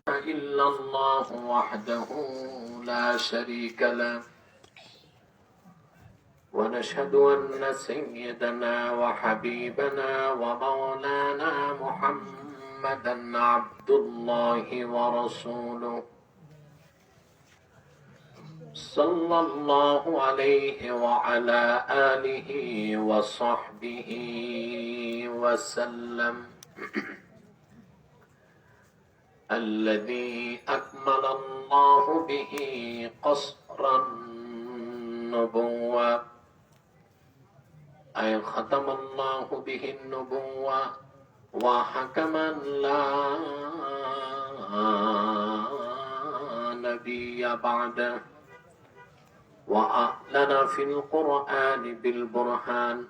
إلا الله وحده لا شريك له ونشهد أن سيدنا وحبيبنا ومولانا محمدا عبد الله ورسوله صلى الله عليه وعلى آله وصحبه وسلم الذي أكمل الله به قصر النبوة أي ختم الله به النبوة وحكما لا نبي بعده وأعلن في القرآن بالبرهان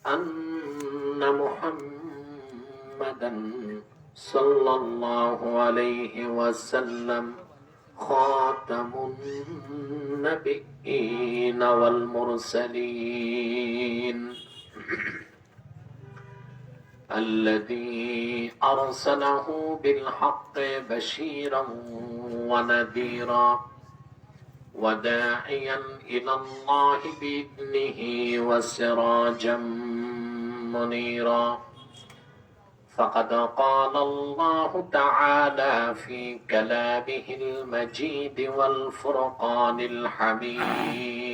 أن محمدا صلى الله عليه وسلم خاتم النبيين والمرسلين الذي أرسله بالحق بشيرا ونذيرا وداعيا إلى الله بإذنه وسراجا منيرا فقد قال الله تعالى في كلامه المجيد والفرقان الحميد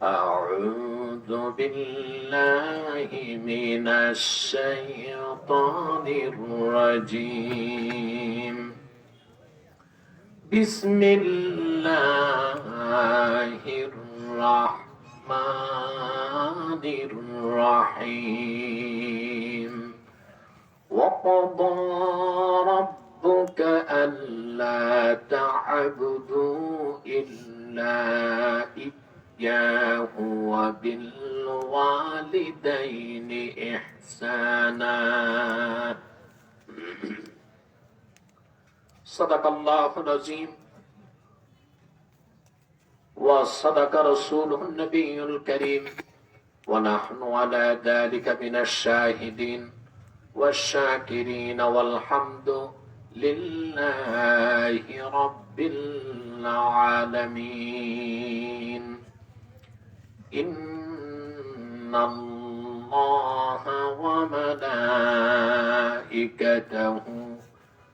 أعوذ بالله من الشيطان الرجيم بسم الله الرحمن الرحيم وقضى ربك ألا تعبدوا إلا إياه وبالوالدين إحسانا صدق الله العظيم وصدق رسوله النبي الكريم ونحن على ذلك من الشاهدين والشاكرين والحمد لله رب العالمين إن الله وملائكته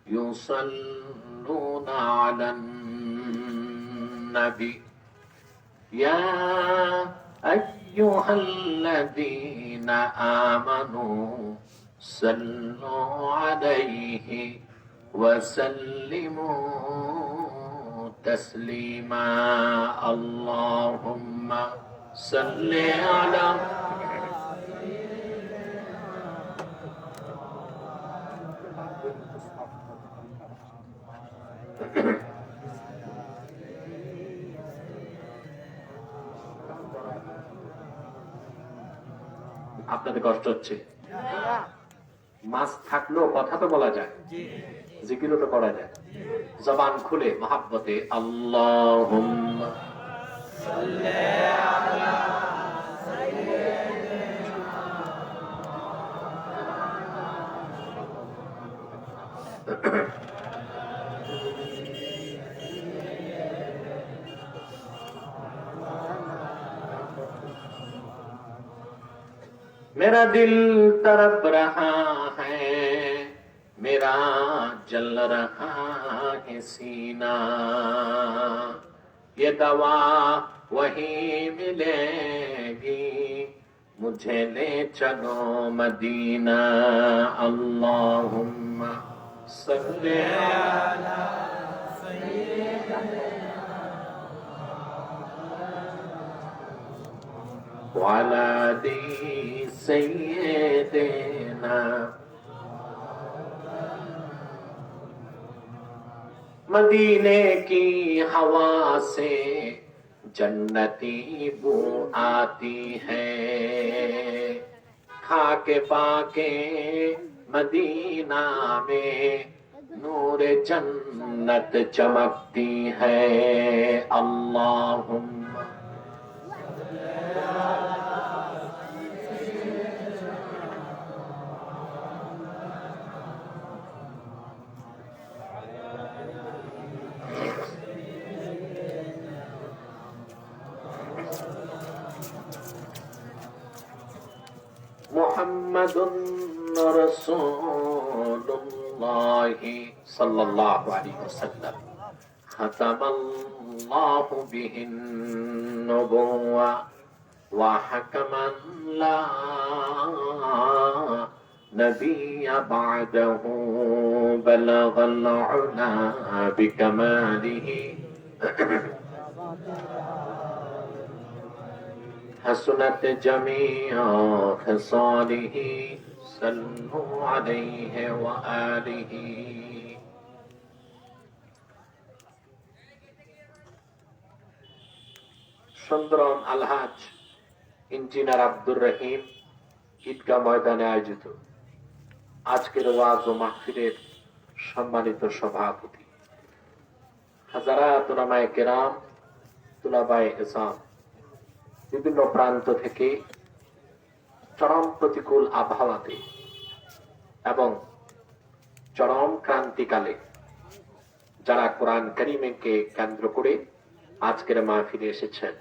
يصلون على النبي يا أيها الذين آمنوا صلوا عليه وسلموا تسليما اللهم صل على আপনাদের কষ্ট হচ্ছে মাছ থাকলেও কথা তো বলা যায় জিকিরও তো করা যায় জবান খুলে মহাব্বতে আল্লাহুম্মা সাল্লি আলা সাইয়্যিদিনা मेरा दिल तड़प रहा है मेरा जल रहा है सीना ये दवा वही मिलेगी मुझे ले चलो मदीना अल्लाहुम्मा सल्ली अला वाला दी सैयदना मदीने की हवा से जन्नती बू आती है खाके पाके मदीना में नूर जन्नत चमकती है अल्लाहुम्मा মুহাম্মাদুন রাসূলুল্লাহ সাল্লাল্লাহু আলাইহি ওয়াসাল্লাম খাতামাল্লাহু বিহিন নবুওয়া ওয়া হাকামান লা নবিয়্যা বা'দাহু বালাগাল উলা বিকামালিহি حسنت جميع خصاله صلوا عليه وآله সুন্দরম আলহাজ ইঞ্জিনিয়ার আব্দুর রহিম ঈদগাহ ময়দানে আয়োজিত আজকের ওয়াজ ও মাহফিলের সম্মানিত সভাপতি, হাজারাত উলামায়ে কেরাম, তুলাবায়ে ইসলাম, বিভিন্ন প্রান্ত থেকে চরম প্রতিকূল আবহাওয়াতে এবং চরম ক্রান্তিকালে যারা কোরআন কারীমকে কেন্দ্র করে আজকের মাহফিলে এসেছেন,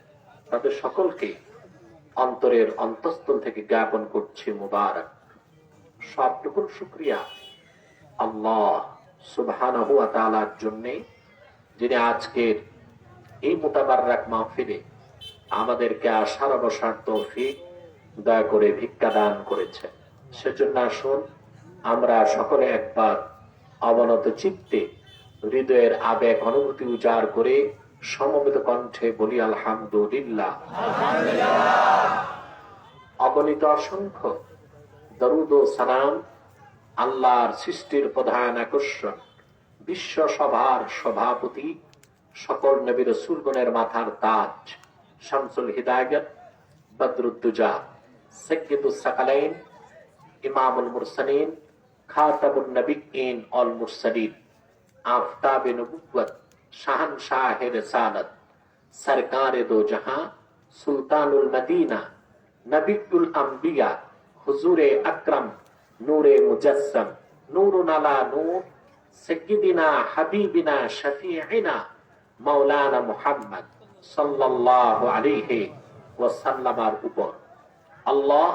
তাদের সকলকে অন্তরের অন্তঃস্থল থেকে জ্ঞাপন করছি মুবারক। সবটুকুন শুকরিয়া আল্লাহ সুবহানাহু ওয়া তাআলার জন্য, যিনি আজকের এই মুতাবাররাক মাহফিলে আমাদেরকে আসার বসার তৌফিক দয়া করে ভিক্ষা দান করেছেন। সেজন্য আসুন আমরা সকলে একবার অবনত চিত্তে হৃদয়ের আবেগ অনুভূতি উজাড় করে সমবেত কণ্ঠে বলি আলহামদুলিল্লাহ। অগণিত অসংখ্য দরুদ ও সালাম আল্লাহর সৃষ্টির প্রধান আকর্ষণ, বিশ্ব সভার সভাপতি, সকল নবী রাসূলগণের মাথার তাজ, শামসুল হিদায়াত, বদরুদ্দুজা, সাইয়্যিদুস সাকালাইন, ইমামুল মুরসালিন, খাতামুন নবিয়্যিন ওয়াল মুরসালিন, আফতাবে নবুওয়াত, শাহনশাহে রিসালাত, সরকারে দো জাহাঁ, সুলতানুল মদিনা, নবিয়ুল আম্বিয়া, হুজুরে আকরাম, নূরে মুজাসসাম, নূরুন আলা নূর, সাইয়্যিদিনা হাবিবিনা শফিঈনা মাওলানা মুহাম্মদ সাল্লাল্লাহু আলাইহি ওয়াসাল্লামের উপর আল্লাহ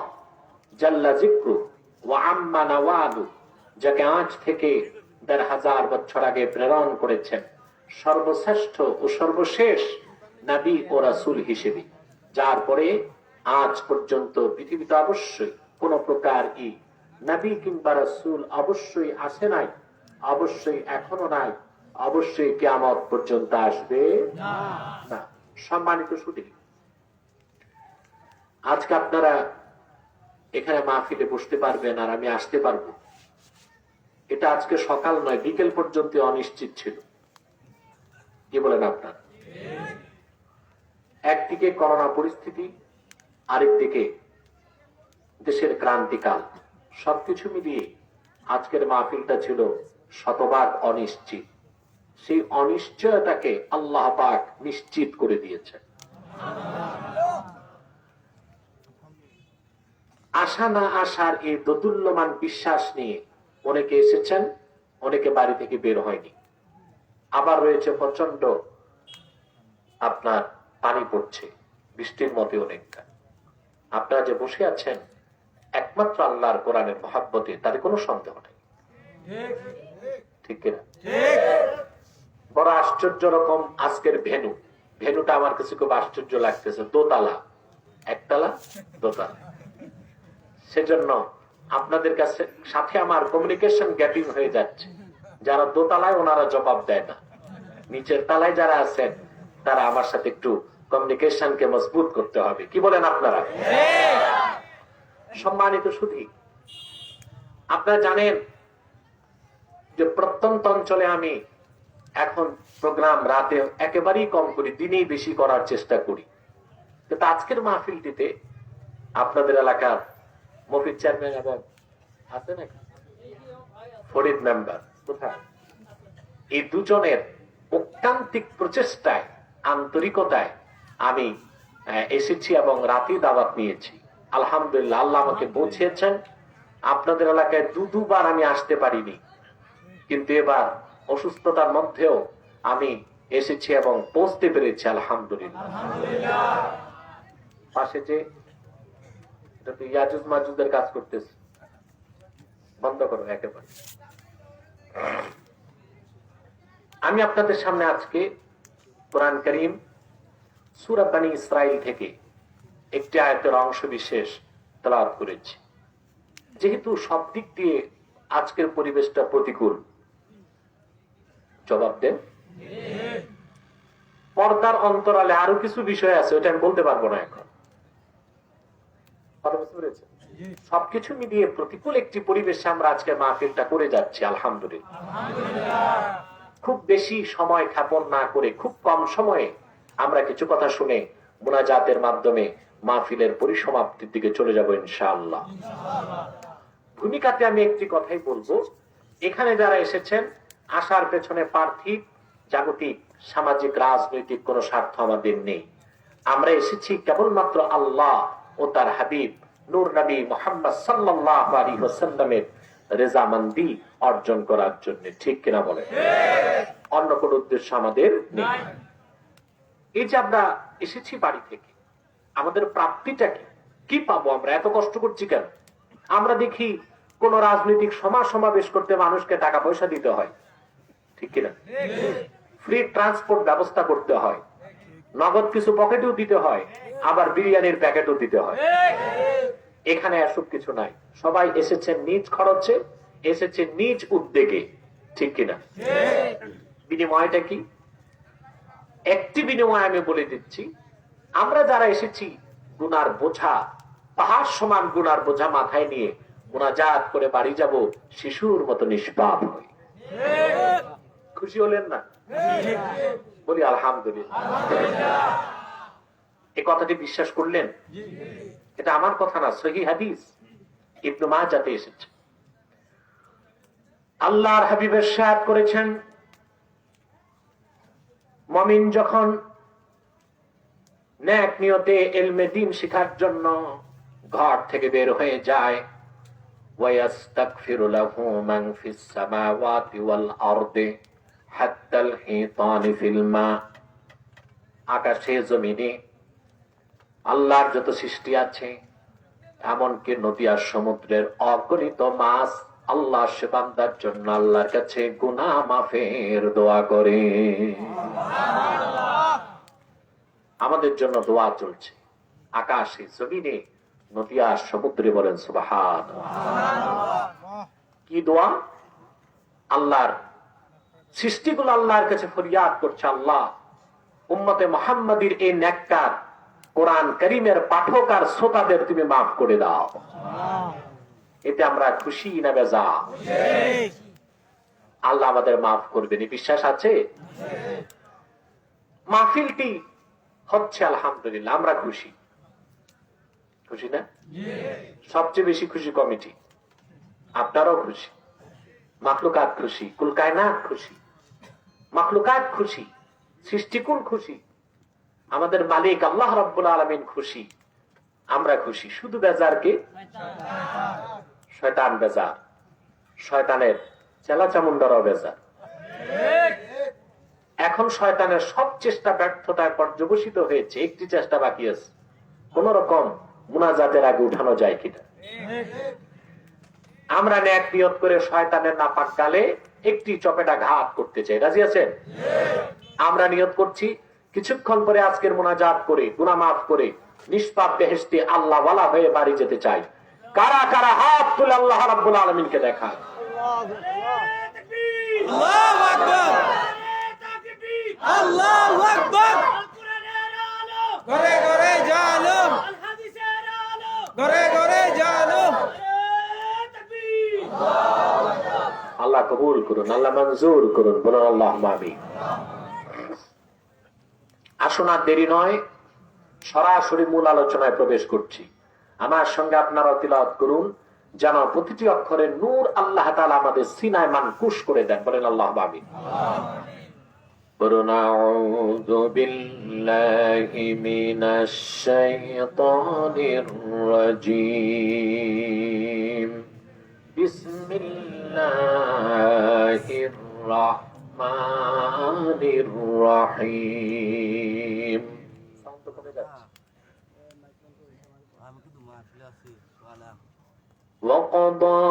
জাল্লা যিকরু ওয়া আম্মা নাওয়াদু, যাকে আজ থেকে ১৫০০ বছর আগে প্রেরণ করেছেন সর্বশ্রেষ্ঠ ও সর্বশেষ নবী ও রাসূল হিসেবে, যার পরে আজ পর্যন্ত পৃথিবীতে অবশ্যই কোন প্রকার নবী কিংবা রাসূল অবশ্যই আসে নাই, অবশ্যই এখনো নাই, অবশ্যই কিয়ামত পর্যন্ত আসবে না। সম্মানিত সুধী, আজকে আপনারা এখানে মাহফিলে বসতে পারবেন আর আমি আসতে পারবো, এটা আজকে সকাল নয়, বিকেল পর্যন্ত অনিশ্চিত ছিল। কি বলেন আপনার? একদিকে করোনা পরিস্থিতি, আরেকদিকে দেশের ক্রান্তিকাল, সবকিছু মিলিয়ে আজকের মাহফিলটা ছিল শতভাগ অনিশ্চিত। সেই অনিশ্চয়তাকে আল্লাহ পাক নিশ্চিত করে দিয়েছে। আশা না আসার এই দোদুল্যমান বিশ্বাস নিয়ে অনেকে এসেছেন, অনেকে বাড়ি থেকে বের হয়নি। আবার রয়েছে প্রচন্ড আপনার পানি পড়ছে, বৃষ্টির মতে অনেকটা। আপনারা যে বসে আছেন একমাত্র আল্লাহর কোরআনের মহব্বতে, তাতে কোনো সন্দেহ নেই, ঠিক কিনা? বড় আশ্চর্য রকম আজকের ভেনুটা আমার কাছে খুব আশ্চর্য লাগতেছে। দোতলা, একতলা, দোতলা। সেজন্য আপনাদের কাছে সাথে আমার কমিউনিকেশন গ্যাপিং হয়ে যাচ্ছে। যারা দোতলায় ওনারা জবাব দেয় না, নিচের তালায় যারা আছেন তারা আমার সাথে একটু কমিউনিকেশনকে মজবুত করতে হবে। কি বলেন আপনারা? সম্মানিত সুধী, আপনারা জানেন যে প্রত্যন্ত অঞ্চলে আমি এখন প্রোগ্রাম রাতে একেবারেই কম করি, দিনেই বেশি করার চেষ্টা করি। কিন্তু আজকের মাহফিলটিতে আপনাদের এলাকার মফিজ চেয়ারম্যান এবং আছে নাকি ফরিদ মেম্বার, কোথায়? এই দুজনের ঐকান্তিক প্রচেষ্টায়, আন্তরিকতায় আমি এসেছি এবং রাতে দাওয়াত নিয়েছি। আলহামদুলিল্লাহ, আল্লাহ আমাকে পৌঁছেছেন। আপনাদের এলাকায় দুবার আমি আসতে পারিনি, কিন্তু এবার অসুস্থতার মধ্যেও আমি এসেছি এবং পৌঁছতে পেরেছি। আলহামদুলিল্লাহ। পাশে যে এটা তো ইয়াজুজ মাজুজের কাজ করতেছে, বন্ধ করো একেবারে। আমি আপনাদের সামনে আজকে কোরআন কারীম সূরা বনী ইসরাইল থেকে একটি আয়াতের অংশ বিশেষ তেলাওয়াত করেছি। যেহেতু সব দিক দিয়ে আজকের পরিবেশটা প্রতিকূল, জবাব দেন। পর্দার অন্তরালে আরো কিছু বিষয় আছে, ওটা আমি বলতে পারবো না এখন। সবকিছু মিলিয়ে প্রতিকূল একটি পরিবেশে আমরা আজকে মাহফিলটা করে যাচ্ছি, আলহামদুলিল্লাহ। খুব বেশি সময় ক্ষেপণ না করে খুব কম সময়ে আমরা কিছু কথা শুনে মুনাজাতের মাধ্যমে মাহফিলের পরিসমাপ্তির দিকে চলে যাব ইনশাআল্লাহ। ভূমিকাতে আমি একটি কথাই বলবো, এখানে যারা এসেছেন আসার পেছনে পার্থিব, জাগতিক, সামাজিক, রাজনৈতিক কোন স্বার্থ আমাদের নেই। আমরা এসেছি কেবলমাত্র আল্লাহ ও তার হাবিব নূর নবী মুহাম্মদ সাল্লাল্লাহু আলাইহি ওয়াসাল্লামের রেজামন্দি অর্জন করার জন্য, ঠিক কিনা বলেন? অন্য কোন উদ্দেশ্য আমাদের নেই। এই যে আমরা এসেছি বাড়ি থেকে, আমাদের প্রাপ্তিটা কি? কি পাবো আমরা? এত কষ্ট করছি কেন? আমরা দেখি কোন রাজনৈতিক সমাবেশ করতে মানুষকে টাকা পয়সা দিতে হয়, ঠিক কিনা? ফ্রি ট্রান্সপোর্ট ব্যবস্থা করতে হয়, নগদ কিছু পকেটেও দিতে হয়, আবার বিরিয়ানির প্যাকেটও দিতে হয়। এখানে এসব কিছু নাই। সবাই এসেছেন নিজ খরচে, এসেছে নিজ উদ্যোগে, ঠিক কিনা? বিনিময়টা কি? একটি বিনিময় আমি বলে দিচ্ছি, আমরা যারা এসেছি গুনার বোঝা, পাহাড় সমান গুনার বোঝা মাথায় নিয়ে মুনাজাত করে বাড়ি যাব শিশুর মতো নিষ্পাপ হই। খুশি হলেন না? বলি আলহামদুলিল্লাহ। এই কথাটি বিশ্বাস করলেন? এটা আমার কথা না, সহিহ হাদিস, ইবনে মাজাতে এসেছে। আল্লাহর হাবিব ইরশাদ করেছেন, মুমিন যখন নেক নিয়তে ইলমে দ্বীন শিখার জন্য ঘর থেকে বের হয়ে যায়, ওয়ায়াস্তাগফিরু লাহু মান ফিস সামাওয়াতি ওয়াল আরদি হাত্তাল হিতানি ফিল মা, আকাশে জমিনে আল্লাহর যত সৃষ্টি আছে, এমনকি নদী আর সমুদ্রের অগণিত মাছ আল্লাহ সে বান্দার জন্য আল্লাহর কাছে গুনাহ মাফের দোয়া করে। আমাদের জন্য দোয়া চলছে আকাশে জমিনে নদী আর সমুদ্রে, বলেন সুবহানাল্লাহ। কি দোয়া? আল্লাহর সৃষ্টিগুলো আল্লাহর কাছে ফরিয়াদ করছে, আল্লাহ উম্মতে মুহাম্মাদীর এই নেককার কোরআন কারীমের পাঠক আর শ্রোতাদের তুমি মাফ করে দাও। এতে আমরা খুশি না বেজা? আল্লাহ আমাদের মাফ করবেন, এই বিশ্বাস আছে। মাহফিলটি হচ্ছে আলহামদুলিল্লাহ, আমরা খুশি। খুশি না? সবচেয়ে বেশি খুশি কমিটি, আপনারাও খুশি, মাখলুকাত খুশি, কুল কায়নাত খুশি, মাখলুকাত খুশি, সৃষ্টিকুল খুশি, আমাদের মালিক আল্লাহ রাব্বুল আলামিন খুশি, আমরা খুশি। শুধু বেজার কে? শয়তান বেজার, শয়তানের চেলা চামুন্ডারাও বেজার। এখন শয়তানের সব চেষ্টা ব্যর্থতায় পর্যবসিত হয়েছে, একটি চেষ্টা বাকি আছে, কোন রকম মুনাজাতের আগে উঠানো যায় কিনা। আমরা নেক নিয়ত করে শয়তানের নাপাক গালে একটি চপেটা ঘাত করতে চাই, রাজি আছেন? আমরা নিয়ত করছি কিছুক্ষণ পরে আজকের মুনাজাত করে গুনাহ মাফ করে নিষ্পাপ বেহেশতে আল্লাহ ওয়ালা হয়ে বাড়ি যেতে চাই। কারা কারা হাত তুলে আল্লাহ রাব্বুল আলামিনকে দেখায়? আল্লাহু আকবার, আল্লাহু আকবার। ঘরে ঘরে জালো, ঘরে ঘরে জালো। আল্লাহ কবুল করুন, আল্লাহ মঞ্জুর করুন, বলুন আল্লাহুম্মা আমিন। আসুন আর দেরি নয়, সরাসরি মূল আলোচনায় প্রবেশ করছি। আমার সঙ্গে আপনারা তিলাওয়াত করুন, যেন প্রতিটি অক্ষরে নূর আল্লাহ তাআলা আমাদের সিনায় মানকুশ করে দেন, বলেন আল্লাহুম্মা আমিন। আউযু বিল্লাহি মিনাশ শাইতানির রাজীম। বিসমিল্লাহির রাহমানির রাহিম। সাউন্ড কমে যাচ্ছে। وقضى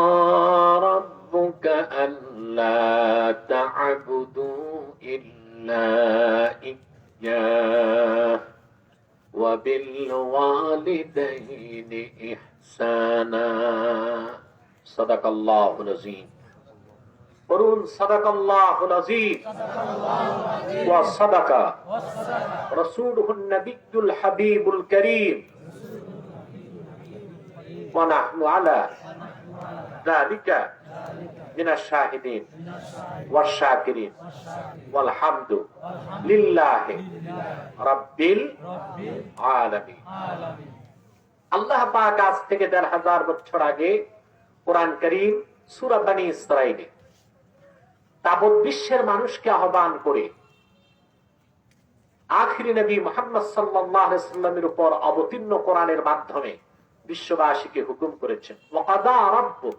ربك ألا تعبدوا إلا إياه وبالوالدين إحسانا صدق الله العظيم قرون صدق الله العظيم وصدق رسوله النبي الحبيب الكريم ونحن على ذلك من الشاهدين والشاكرين والحمد لله رب العالمين আল্লাহ পাক আজ থেকে ১৫০০ বছর আগে কোরআন কারীম সূরা বনী ইসরাঈলে তাবৎ বিশ্বের মানুষকে আহ্বান করে আখিরি নবী মুহাম্মদ সাল্লাল্লাহু আলাইহি ওয়াসাল্লামের উপর অবতীর্ণ কোরআনের মাধ্যমে বিশ্ববাসীকে হুকুম করেছেন ওয়াকাদা রাব্বুক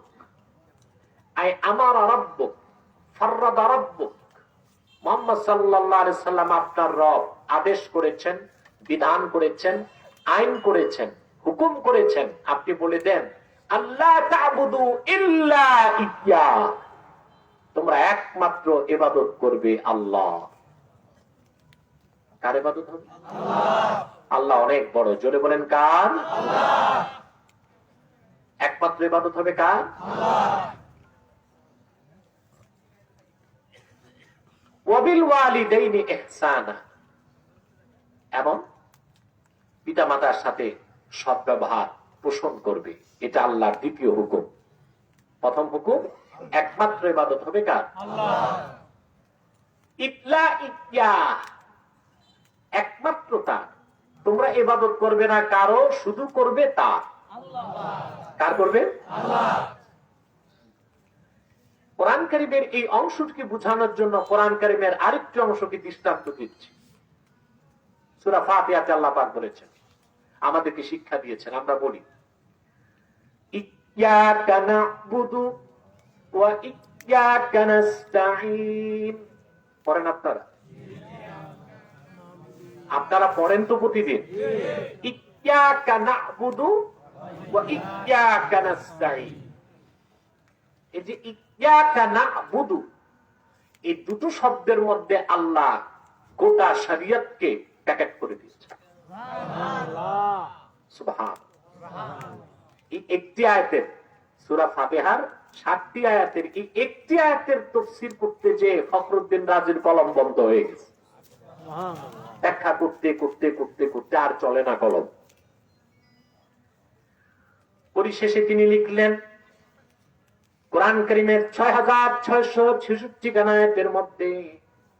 আই আমারা রাব্বুক ফাররাদা রাব্বুক মুহাম্মদ সাল্লাল্লাহু আলাইহি ওয়াসাল্লাম আপনার রব আদেশ করেছেন, বিধান করেছেন, আইন করেছেন, হুকুম করেছেন, আপনি বলে দেন আল্লাহ তা'বুদু ইল্লা ইয়্যা, তোমরা একমাত্র ইবাদত করবে আল্লাহ। কার ইবাদত হবে? আল্লাহ। আল্লাহ অনেক বড়, জোরে বলেন কার? আল্লাহ। একমাত্র ইবাদত হবে কার? আল্লাহ। ওয়াবিল ওয়ালিদাইনি ইহসানা, এবং পিতামাতার সাথে সদ্ব্যবহার পোষণ করবে, এটা আল্লাহর দ্বিতীয় হুকুম। প্রথম হুকুম একমাত্র ইবাদত হবে কার? আল্লাহ। ইল্লা ইয়্যা, একমাত্র তার, তোমরা ইবাদত করবে না কারো, শুধু করবে তার। কার করবে? আল্লাহ। কোরআন কারীমের এই অংশটিকে বোঝানোর জন্য কোরআন কারীমের আরেকটি অংশকে দৃষ্টান্ত দিচ্ছি। সূরা ফাতিহাতে আল্লাহ পাক বলেছেন, আমাদেরকে শিক্ষা দিয়েছেন, আমরা বলি ইয়্যাকা না'বুদু ওয়া ইয়্যাকা নাস্তাঈন। পড়েন আপনারা? আপনারা পড়েন তো প্রতিদিন? ইয়্যাকা না'বুদু ওয়া ইয়্যাকা নাস্তাঈন। এই যে ইয়্যাকা না'বুদু, এই দুটো শব্দের মধ্যে আল্লাহ গোটা শরীয়তকে প্যাকেট করে দিয়েছে। সুবহানাল্লাহ, সুবহানাল্লাহ। এই একটি আয়াতের, সূরা ফাতিহার ৭টি আয়াতের এই একটি আয়াতের তাফসীর করতে যে ফখরুদ্দিন রাজির কলম বন্ধ হয়ে গেছে। ব্যাখ্যা করতে করতে করতে করতে আর চলে না কলম। পরিশেষে তিনি লিখলেন, কোরআন কারীমের ৬৬৬৬ আয়াতের মধ্যে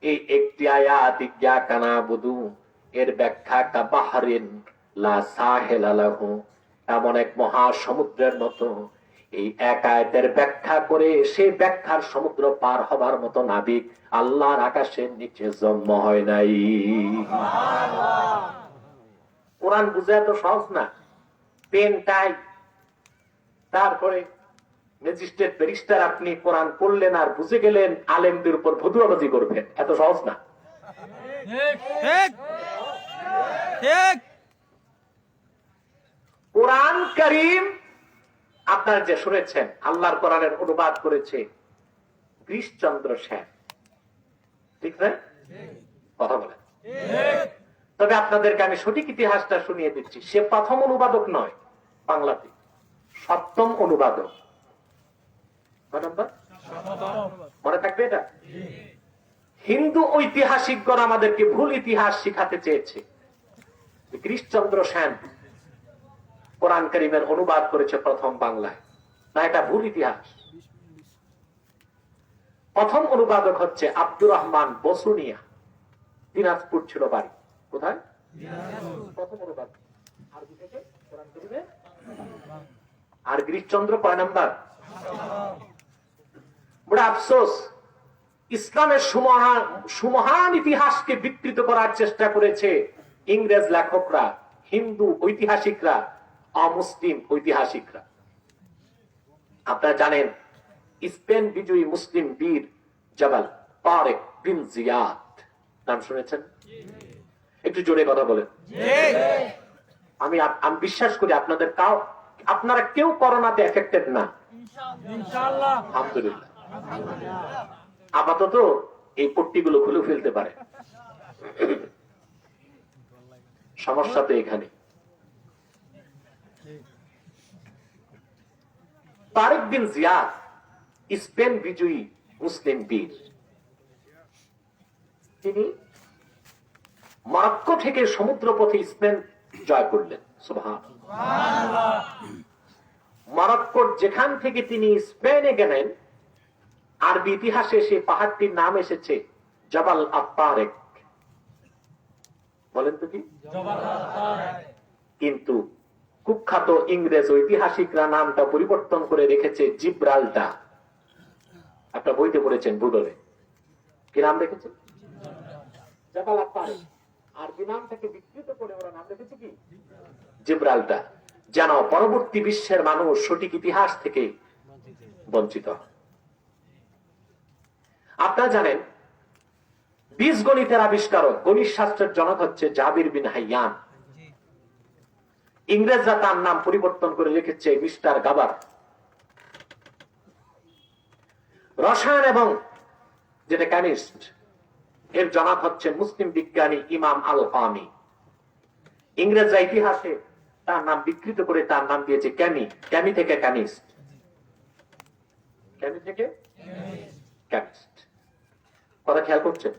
এই একটি আয়াত ইয়্যাকা না'বুদু এর ব্যাখ্যা কাবাহরিন লা সাহিলা লাহু, এমন এক মহাসমুদ্রের মতো। এই এক আয়াতের ব্যাখ্যা করে সেই ব্যাখ্যার সমুদ্র পার হবার মতো নাবিক আল্লাহর আকাশের নিচে জন্ম হয় নাই। কোরআন বুঝা তো সহজ না। পেন টাই, তারপরে ম্যাজিস্ট্রেট ব্যারিস্টার, আপনি কোরআন পড়লেন আর বুঝে গেলেন, আলেমদের উপর ফতুয়াবাজি করবেন, এত সহজ না। কোরআন কারীম আপনারা যে শুনেছেন, আল্লাহর কোরআনের অনুবাদ করেছে গিরিশচন্দ্র সেন, ঠিক না? কথা বলেন। তবে আপনাদেরকে আমি সঠিক ইতিহাসটা শুনিয়ে দিচ্ছি, সে প্রথম অনুবাদক নয়, বাংলাতে ৭ম অনুবাদক। মনে থাকবে এটা? হিন্দু ঐতিহাসিকগণ আমাদেরকে ভুল ইতিহাস শিখাতে চেয়েছে। গিরিশচন্দ্র সেন কোরআন কারীমের অনুবাদ করেছে প্রথম বাংলায়, না, এটা ভুল ইতিহাস। প্রথম অনুবাদক হচ্ছে আব্দুর রহমান বসুনিয়া, দিনাজপুর ছিল বাড়ি। কোথায়? প্রথম অনুবাদক আরবি থেকে কোরআন কারীমের। আর গিরিশচন্দ্র কয় নাম্বার? বড় আফসোস, ইসলামের সুমহান ইতিহাসকে বিকৃত করার চেষ্টা করেছে ইংরেজ লেখকরা, হিন্দু ঐতিহাসিকরা, অমুসলিম ঐতিহাসিকরা। আপনারা জানেন, স্পেন বিজয়ী মুসলিম বীর জাবাল তারেক বিন জিয়াদ নাম শুনেছেন? একটু জোরে কথা বলেন। আমি বিশ্বাস করি আপনাদের আপনারা কেউ করোনাতে এফেক্টেড না, ইনশাআল্লাহ। আলহামদুলিল্লাহ। আপাতত এই পট্টিগুলো খুলে ফেলতে পারে, সমস্যা তো এখানে। তারেক বিন জিয়াদ স্পেন বিজয়ী মুসলিম বীর, তিনি মরক্কো থেকে সমুদ্রপথে স্পেন জয় করলেন। সুবহানাল্লাহ। মরক্কোর যেখান থেকে তিনি স্পেনে গেলেন, আরবি ইতিহাসে সেই পাহাড়টির নাম এসেছে জবাল আত-তারেক। বলেন তো কি? কিন্তু কুখ্যাত ইংরেজ ঐতিহাসিকরা নামটা পরিবর্তন করে রেখেছে জিব্রাল্টার। একটা বইতে পড়েছেন ভূগোলে, কি নাম রেখেছে? জবাল আত-তারেক। আরবি নামটাকে বিকৃত করে ওরা নাম রেখেছে কি? জিব্রাল্টার, যেন পরবর্তী বিশ্বের মানুষ সঠিক ইতিহাস থেকে বঞ্চিত হয়। আপনারা জানেন বীজগণিতের আবিষ্কারক, গণিত শাস্ত্রের জনক হচ্ছে জাবির বিন হাইয়ান। ইংরেজরা তার নাম পরিবর্তন করে লিখেছে মিস্টার গাবার। রসায়ন এবং যেটা কেমিস্ট, এর জনক হচ্ছে মুসলিম বিজ্ঞানী ইমাম আল কামি। ইংরেজরা ইতিহাসে তার নাম বিকৃত করে তার নাম দিয়েছে ক্যামি। ক্যামি থেকে কেমিস্ট, ক্যামি থেকে কেমিস্ট। কথা খেয়াল করছেন?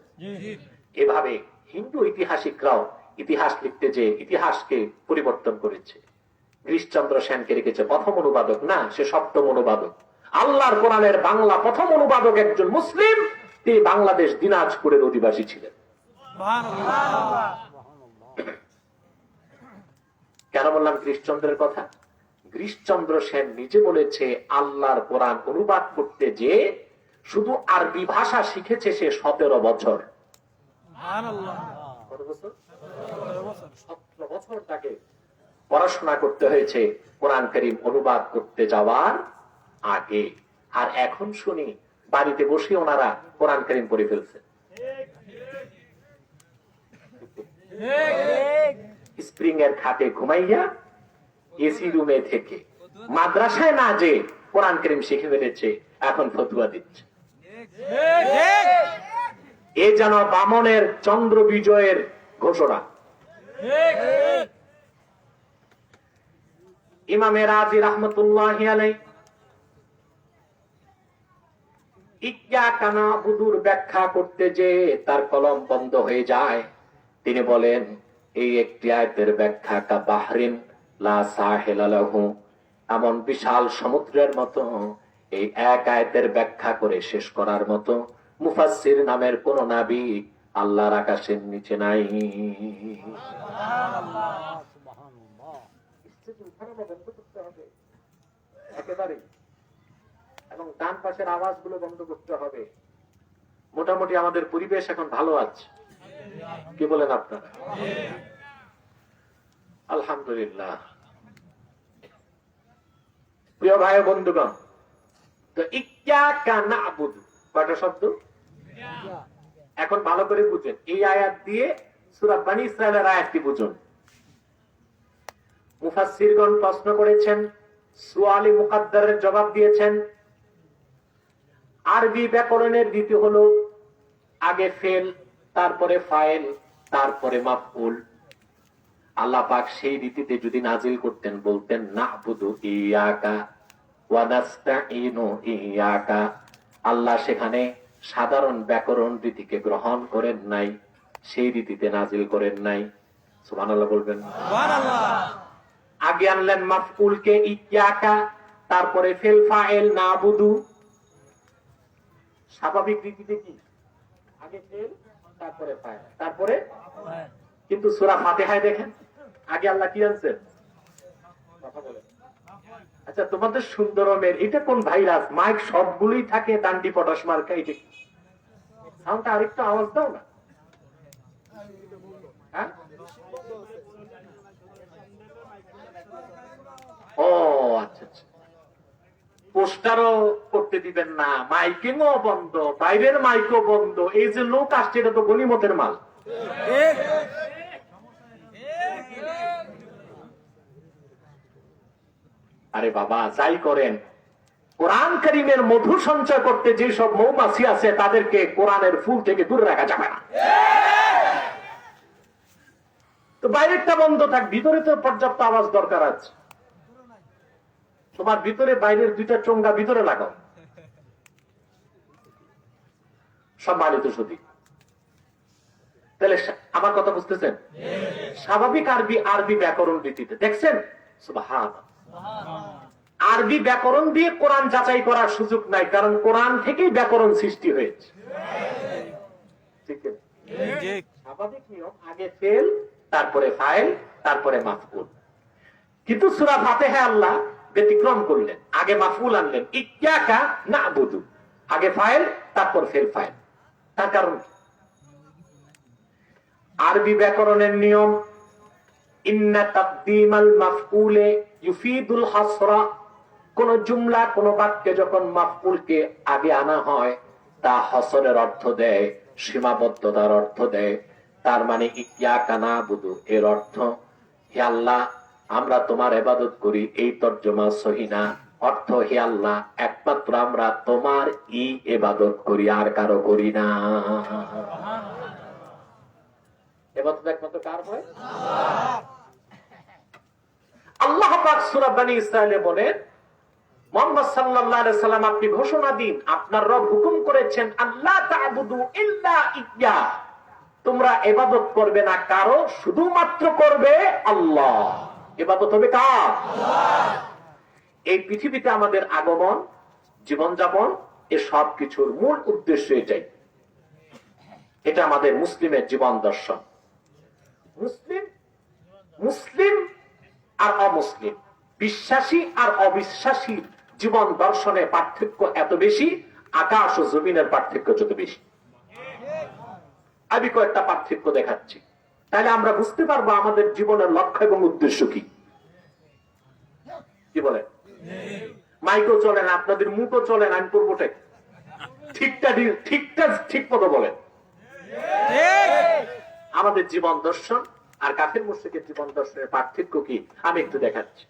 এভাবে হিন্দু ঐতিহাসিকরাও ইতিহাস লিখতে যে ইতিহাসকে পরিবর্তন করেছে। গিরিশচন্দ্র সেনকে রেখেছে প্রথম অনুবাদক, না, সে সপ্তম অনুবাদক। আল্লাহর কোরআনের বাংলা প্রথম অনুবাদক একজন মুসলিম, তিনি বাংলাদেশ দিনাজপুরের অধিবাসী ছিলেন। কেন বললাম গিরিশচন্দ্রের কথা? গিরিশচন্দ্র সেন নিজে বলেছে আল্লাহর কোরআন অনুবাদ করতে যে শুধু আরবি ভাষা শিখেছে সে 17 বছর। কত বছর? 17 বছর তাকে পড়াশোনা করতে হয়েছে কোরআন কারীম অনুবাদ করতে যাওয়ার আগে। আর এখন শুনি বাড়িতে বসে ওনারা কোরআন কারীম পড়ে ফেলছে। স্প্রিং এর খাটে ঘুমাইয়া এসি রুমে থেকে মাদ্রাসায় না যে কোরআন কারীম শিখে ফেলেছে, এখন ফতুয়া দিচ্ছে। এ যেন বামনের চন্দ্র বিজয়ের ঘোষণা। ইমামে রাজি রাহমাতুল্লাহি আলাইহি ইয়্যাকা না'বুদুর ব্যাখ্যা করতে যে তার কলম বন্ধ হয়ে যায়। তিনি বলেন এই একটি আয়াতের ব্যাখ্যা কা বাহরিন লা সাহিলা লাহু, এমন বিশাল সমুদ্রের মতো এই এক আয়াতের ব্যাখ্যা করে শেষ করার মতো মুফাসসির নামের কোন নবী আল্লাহর আকাশের নিচে নাই। একেবারে, এবং ডান পাশের আওয়াজগুলো বন্ধ করতে হবে। মোটামুটি আমাদের পরিবেশ এখন ভালো আছে, কি বলেন আপনারা? আলহামদুলিল্লাহ। প্রিয় ভাই বন্ধুগণ, তো ইয়্যাকা না'বুদু কয়টা শব্দ? এখন ভালো করে বুঝেন, এই আয়াত দিয়ে সূরা বনী ইসরাঈলের আয়াতটি বুঝুন। মুফাসসিরগণ প্রশ্ন করেছেন, সুয়ালি মুকাদ্দারের জবাব দিয়েছেন। আরবি ব্যাকরণের রীতি হলো আগে ফেল, তারপরে ফাইল, তারপরে মাফউল। আল্লাহ পাক সেই রীতিতে যদি নাজিল করতেন, বলতেন না'বুদু ইয়্যাকা ওয়া নাস্তাঈনু ইয়্যাকা, আল্লাহ সেখানে সাধারণ ব্যাকরণ রীতিকে গ্রহণ করেন নাই, সেই রীতিতে নাজিল করেন নাই। সুবহানাল্লাহ বলবেন। আগে আনলেন মাফউলকে ইয়্যাকা, তারপরে ফেল ফাইল না'বুদু। স্বাভাবিক রীতিতে কি আগে ফেল, তারপরে ফাইল, তারপরে। কিন্তু সূরা ফাতিহায় দেখেন আগে আল্লাহ কি আনছেন? কথা বলেন। আচ্ছা, তোমাদের সুন্দরমের এটা কোন ভাইরাস? মাইক সবগুলোই থাকে ডান্ডি পটাশ মার্কা, এটা সাউন্ডটা আরেকটু আওয়াজ দাও না। হ্যাঁ, ও আচ্ছা আচ্ছা। পোস্টারও করতে দিবেন না, মাইকিংও বন্ধ, বাইরের মাইকও বন্ধ। এই যে লোক আসছে এটা তো গনিমতের মাল। আরে বাবা, যাই করেন, কোরআন কারীমের মধু সঞ্চয় করতে যেসব মৌমাছি আছে তাদেরকে কোরআনের ফুল থেকে দূরে রাখা যাবে না। তো বাইরেরটা বন্ধ থাক, ভিতরে তো পর্যাপ্ত আওয়াজ দরকার আছে। তোমার ভিতরে বাইরের দুইটা চোঙ্গা ভিতরে লাগাও। সম্মানিত সুধী, তাহলে আমার কথা বুঝতেছেন? স্বাভাবিক আরবি ব্যাকরণ রীতিতে দেখছেন, সুবহানাল্লাহ, আরবি ব্যাকরণ দিয়ে কোরআন যাচাই করার সুযোগ নাই, কারণ কোরআন থেকেই ব্যাকরণ সৃষ্টি হয়েছে। ঠিক আছে? স্বাভাবিক নিয়ম, আগে ফেল, তারপরে ফাইল, তারপরে মাফউল। কিন্তু সূরা ফাতিহা আল্লাহ ব্যতিক্রম করলেন, আগে মাফউল আনলেন, ইয়্যাকা না'বুদু, আগে ফাইল, তারপর ফেল ফাইল। তার কারণ আরবি ব্যাকরণের নিয়ম, ইন্না তাকদীমাল মাফউলে ইউফিদুল হাসরা। কোন জুমলা, কোন বাক্যে যখন মাফউলকে আগে আনা হয় তা হাসরের অর্থ দেয়, সীমাবদ্ধতার অর্থ দেয়। তার মানে ইয়্যাকা না'বুদু এর অর্থ হে আল্লাহ আমরা তোমার ইবাদত করি, এই তরজমা সহিহ না। অর্থ হে আল্লাহ একমাত্র আমরা তোমার ইবাদত করি, আর কারো করি না। ইবাদত একমাত্র কার হয়? আল্লাহ পাক সূরা বনী ইসরাঈলে বলেন, মুহাম্মদ সাল্লাল্লাহু আলাইহি সাল্লাম আপনি ঘোষণা দিন, আপনার রব হুকুম করেছেন আল্লাহ তা'বুদু ইল্লা ইয়্যা, তোমরা ইবাদত করবে না কারো, শুধুমাত্র করবে আল্লাহ। ইবাদত হবে কার? আল্লাহ। এই পৃথিবীতে আমাদের আগমন, জীবনযাপন, এ সব কিছুর মূল উদ্দেশ্য এটাই। এটা আমাদের মুসলিমের জীবন দর্শন। মুসলিম আর অমুসলিম, বিশ্বাসী আর অবিশ্বাসী জীবন দর্শনে পার্থক্য এত বেশি, আকাশ ও জমিনের পার্থক্য যত বেশি। আমি কয়েকটা পার্থক্য দেখাচ্ছি, তাহলে আমরা বুঝতে পারবো আমাদের জীবনের লক্ষ্য এবং উদ্দেশ্য কি। কি বলেন? মাইকও চলে না, আপনাদের মুখও চলে না, আমি করবোটা ঠিকটা ঠিক মতো বলেন। আমাদের জীবন দর্শন আর কাফের মুশরিকের জীবন দর্শনের পার্থক্য কি আমি একটু দেখাচ্ছি।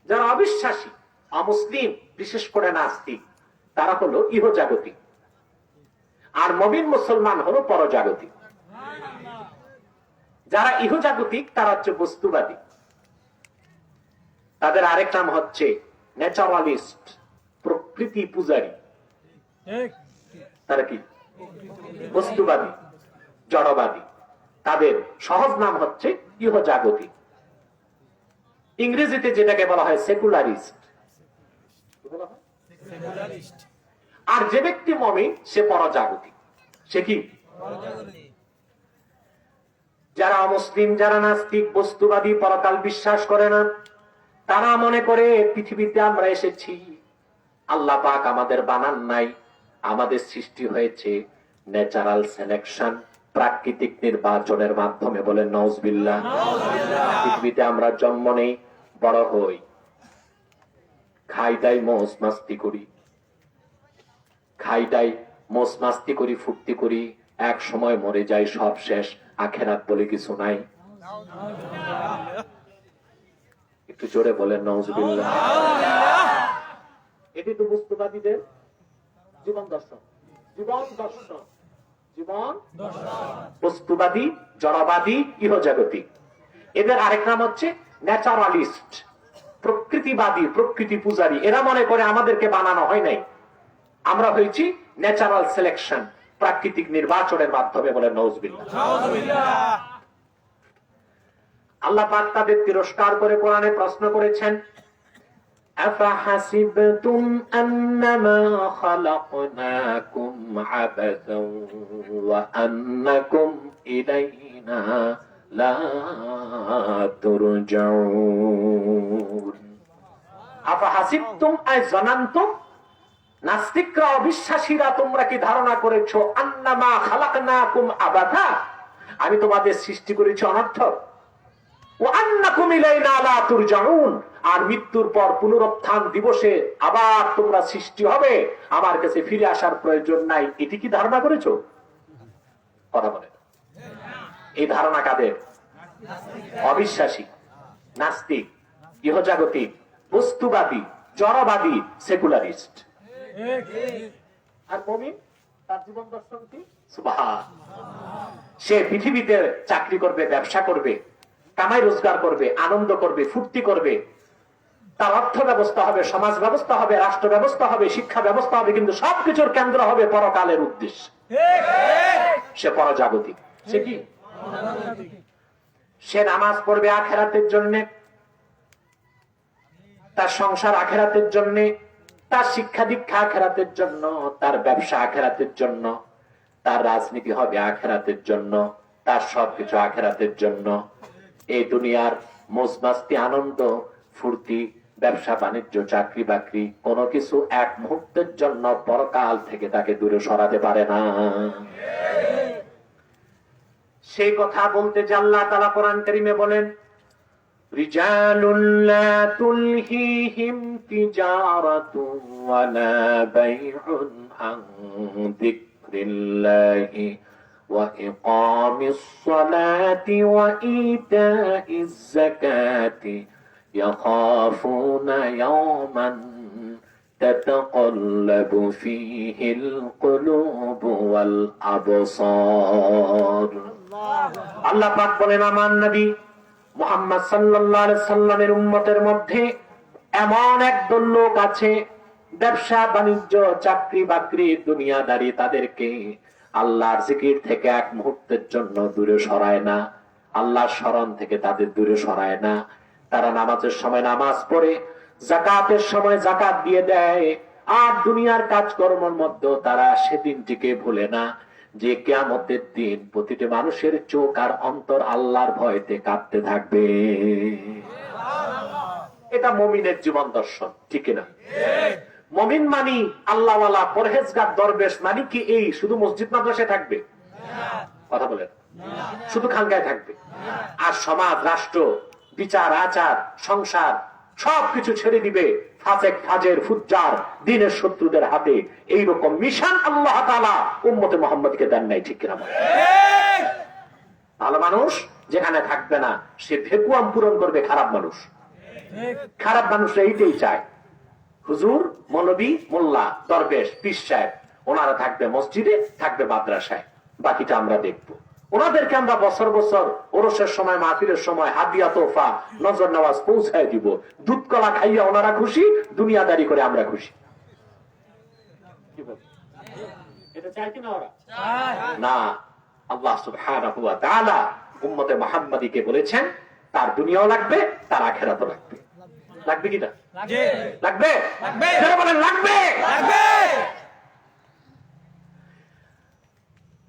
যারা অবিশ্বাসী, অমুসলিম, বিশেষ করে নাস্তিক, তারা হলো ইহজাগতিক, আর মুমিন মুসলমান হলো পরজাগতিক। যারা ইহজাগতিক তারা হচ্ছে বস্তুবাদী, তাদের আরেক নাম হচ্ছে ন্যাচারালিস্ট, প্রকৃতি পূজারী। তারা কি? বস্তুবাদী, জড়বাদী। তাদের সহজ নাম হচ্ছে ইহজাগতিক। ইংরেজিতে যেটাকে বলা হয় সেকুলারিস্ট। আর যে ব্যক্তি মুমিন সে পরজাগতিক। সে কি? যারা অমুসলিম, যারা নাস্তিক, বস্তুবাদী, পরকাল বিশ্বাস করে না, তারা মনে করে পৃথিবীতে আমরা এসেছি, আল্লাহ পাক আমাদের বানান নাই, আমাদের সৃষ্টি হয়েছে ন্যাচারাল সিলেকশন, প্রাকৃতিক নির্বাচনের মাধ্যমে। বলেন নাউজুবিল্লাহ। পৃথিবীতে আমরা জন্ম নেই, বড় হই, খাই দাই, মোজ মাস্তি করি, মোজ মাস্তি করি, ফুর্তি করি, এক সময় মরে যাই, সব শেষ, আখেরাত বলে কিছু নাই। একটু জোরে বলেন নাউজুবিল্লাহ। এটি তো বস্তুবাদীদের জীবন দর্শন। বস্তুবাদী, জড়বাদী, ইহজাগতিক। এদের আরেক নাম হচ্ছে ন্যাচারালিস্ট, প্রকৃতিবাদী, প্রকৃতি পূজারী। এরা মনে করে আমাদেরকে বানানো হয় নাই, আমরা হয়েছি ন্যাচারাল সিলেকশন, প্রাকৃতিক নির্বাচনের মাধ্যমে। বলেন নাউজুবিল্লাহ। আল্লাহ পাক তাদের তিরস্কার করে কোরআনে প্রশ্ন করেছেন, আফাহাসিবতুম আন্নামা খালাকনাকুম আবাসান ওয়া আন্নাকুম ইলাইনা লা তুরজাউন। আফাহাসিবতুম আই জানান্তুম, নাস্তিকরা, অবিশ্বাসীরা, তোমরা কি ধারণা করেছো আন্নামা খালাকনাকুম আবাসা, আমি তোমাদের সৃষ্টি করেছি অনর্থক, ওয়া আন্নাকুম ইলাইনা লা তুরজাউন, আর মৃত্যুর পর পুনরুত্থান দিবসে আবার তোমরা সৃষ্টি হবে, আমার কাছে ফিরে আসার প্রয়োজন নাই, এটি কি ধারণা করেছো? কথা বলে। এই ধারণা কাদের? অবিশ্বাসী, নাস্তিক, ইহজাগতিক, বস্তুবাদী, জড়বাদী, সেকুলারিস্ট। ঠিক। আর মুমিন তার জীবন দর্শন কি? সুবহান। সে পৃথিবীতে চাকরি করবে, ব্যবসা করবে, কামাই রোজগার করবে, আনন্দ করবে, ফুর্তি করবে, তার অর্থ ব্যবস্থা হবে, সমাজ ব্যবস্থা হবে, রাষ্ট্র ব্যবস্থা হবে, শিক্ষা ব্যবস্থা হবে, কিন্তু সবকিছুর কেন্দ্র হবে পরকালের উদ্দেশ্য। সে পরজাগতিক। সে কি? সে নামাজ পড়বে আখেরাতের জন্য, তার সংসার আখেরাতের জন্য, তার শিক্ষা দীক্ষা আখেরাতের জন্য, তার ব্যবসা আখেরাতের জন্য, তার রাজনীতি হবে আখেরাতের জন্য, তার সবকিছু আখেরাতের জন্য। এই দুনিয়ার মজমাস্তি, আনন্দ, ফুর্তি, ব্যবসা বাণিজ্য, চাকরি বাকরি, কোনো কিছু এক মুহূর্তের জন্য পরকাল থেকে তাকে দূরে সরাতে পারে না। সেই কথা বলতে যে আল্লাহ তাআলা কোরআন কারীমে বলেন, রিজালুন লা তুলহিহিম তিজারাতুন ওয়ালা বাইউন আন যিকরিল্লাহি ওয়া ইকামিস সালাতি ওয়া ইতাইজ যাকাতি ইয়াখাফুনা ইয়াওমান তাতাকাল্লাবু ফীহিল কুলুবু ওয়াল আবসার। আল্লাহ পাক বলেন, আমার নবী মুহাম্মদ সাল্লাল্লাহু আলাইহি সাল্লামের উম্মতের মধ্যে এমন একদল লোক আছে, ব্যবসা বাণিজ্য, চাকরি বাকরি, দুনিয়াদারি তাদেরকে আল্লাহর জিকির থেকে এক মুহূর্তের জন্য দূরে সরায় না, আল্লাহর স্মরণ থেকে তাদের দূরে সরায় না। তারা নামাজের সময় নামাজ পড়ে, যাকাতের সময় যাকাত দিয়ে দেয়, আর দুনিয়ার কাজকর্মের মধ্যে তারা সেদিনটিকে ভুলে না যে কিয়ামতের দিন প্রতিটি মানুষের চোখ আর অন্তর আল্লাহর ভয়তে কাঁপতে থাকবে। এটা মুমিনের জীবন দর্শন, ঠিক না? মুমিন মানি আল্লাহওয়ালা, পরহেজগার, দরবেশ মানি কি এই শুধু মসজিদ মাদ্রাসায় থাকবে? কথা বলেন। শুধু খানকায় থাকবে আর সমাজ, রাষ্ট্র, বিচার, আচার, সংসার সবকিছু ছেড়ে দিবে ফাসেক, ফাজের, ফুজ্জার, দ্বীনের শত্রুদের হাতে। এইরকম মিশন আল্লাহ তাআলা উম্মতে মুহাম্মদকে দেন নাই, ঠিক কিনা? ভালো মানুষ যেখানে থাকবে না, সে ভেকুয়াম পূরণ করবে খারাপ মানুষ। খারাপ মানুষ এইটাই চায়। হুজুর, মৌলবী, মোল্লা, দরবেশ, পীর সাহেব, ওনারা থাকবে মসজিদে, থাকবে মাদ্রাসায়, বাকিটা আমরা দেখবো। ওনাদেরকে আমরা বছর বছর ওরসের সময়, মাহফিলের সময় হাদিয়া, তোফা, নজর নেওয়াজ পৌঁছায় দিব। দুধ কলা খাইয়া ওনারা খুশি, দুনিয়াদারি করে আমরা খুশি। এটা চাই কিনা ওরা? না। আল্লাহ সুবহানাহু ওয়া তাআলা উম্মতে মুহাম্মাদীকে বলেছেন তার দুনিয়াও লাগবে, তার আখিরাতও লাগবে। লাগবে কিনা? লাগবে। যারা বলেন লাগবে।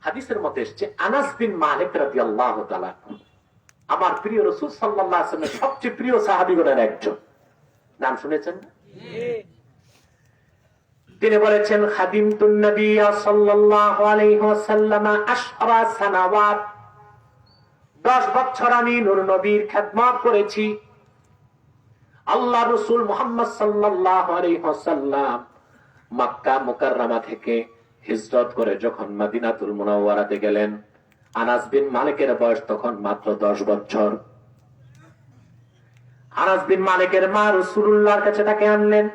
হাদিসের মধ্যে এসেছে, আনাস বিন মালিক রাদিয়াল্লাহু তাআলা, আমার প্রিয় রাসূল সাল্লাল্লাহু আলাইহি ওয়াসাল্লামের সবচেয়ে প্রিয় সাহাবীগণের একজন, নাম শুনেছেন? তিনি বলেছেন, খাদিমতুন নবী সাল্লাল্লাহু আলাইহি ওয়াসাল্লাম 10 সানাওয়াত, 10 বছর আমি নূর নবীর খেদমত করেছি। আল্লাহ রাসূল মুহাম্মদ সাল্লাল্লাহু আলাইহি ওয়াসাল্লাম মক্কা মুকাররমা থেকে হিজরত করে যখন মদিনাতুল মুনাওয়ারাতে গেলেন, আনাস বিন মালিকের বয়স তখন মাত্র 10 বছর। আনাস বিন মালিকের মা রাসূলুল্লাহর কাছে তাকে আনলেন,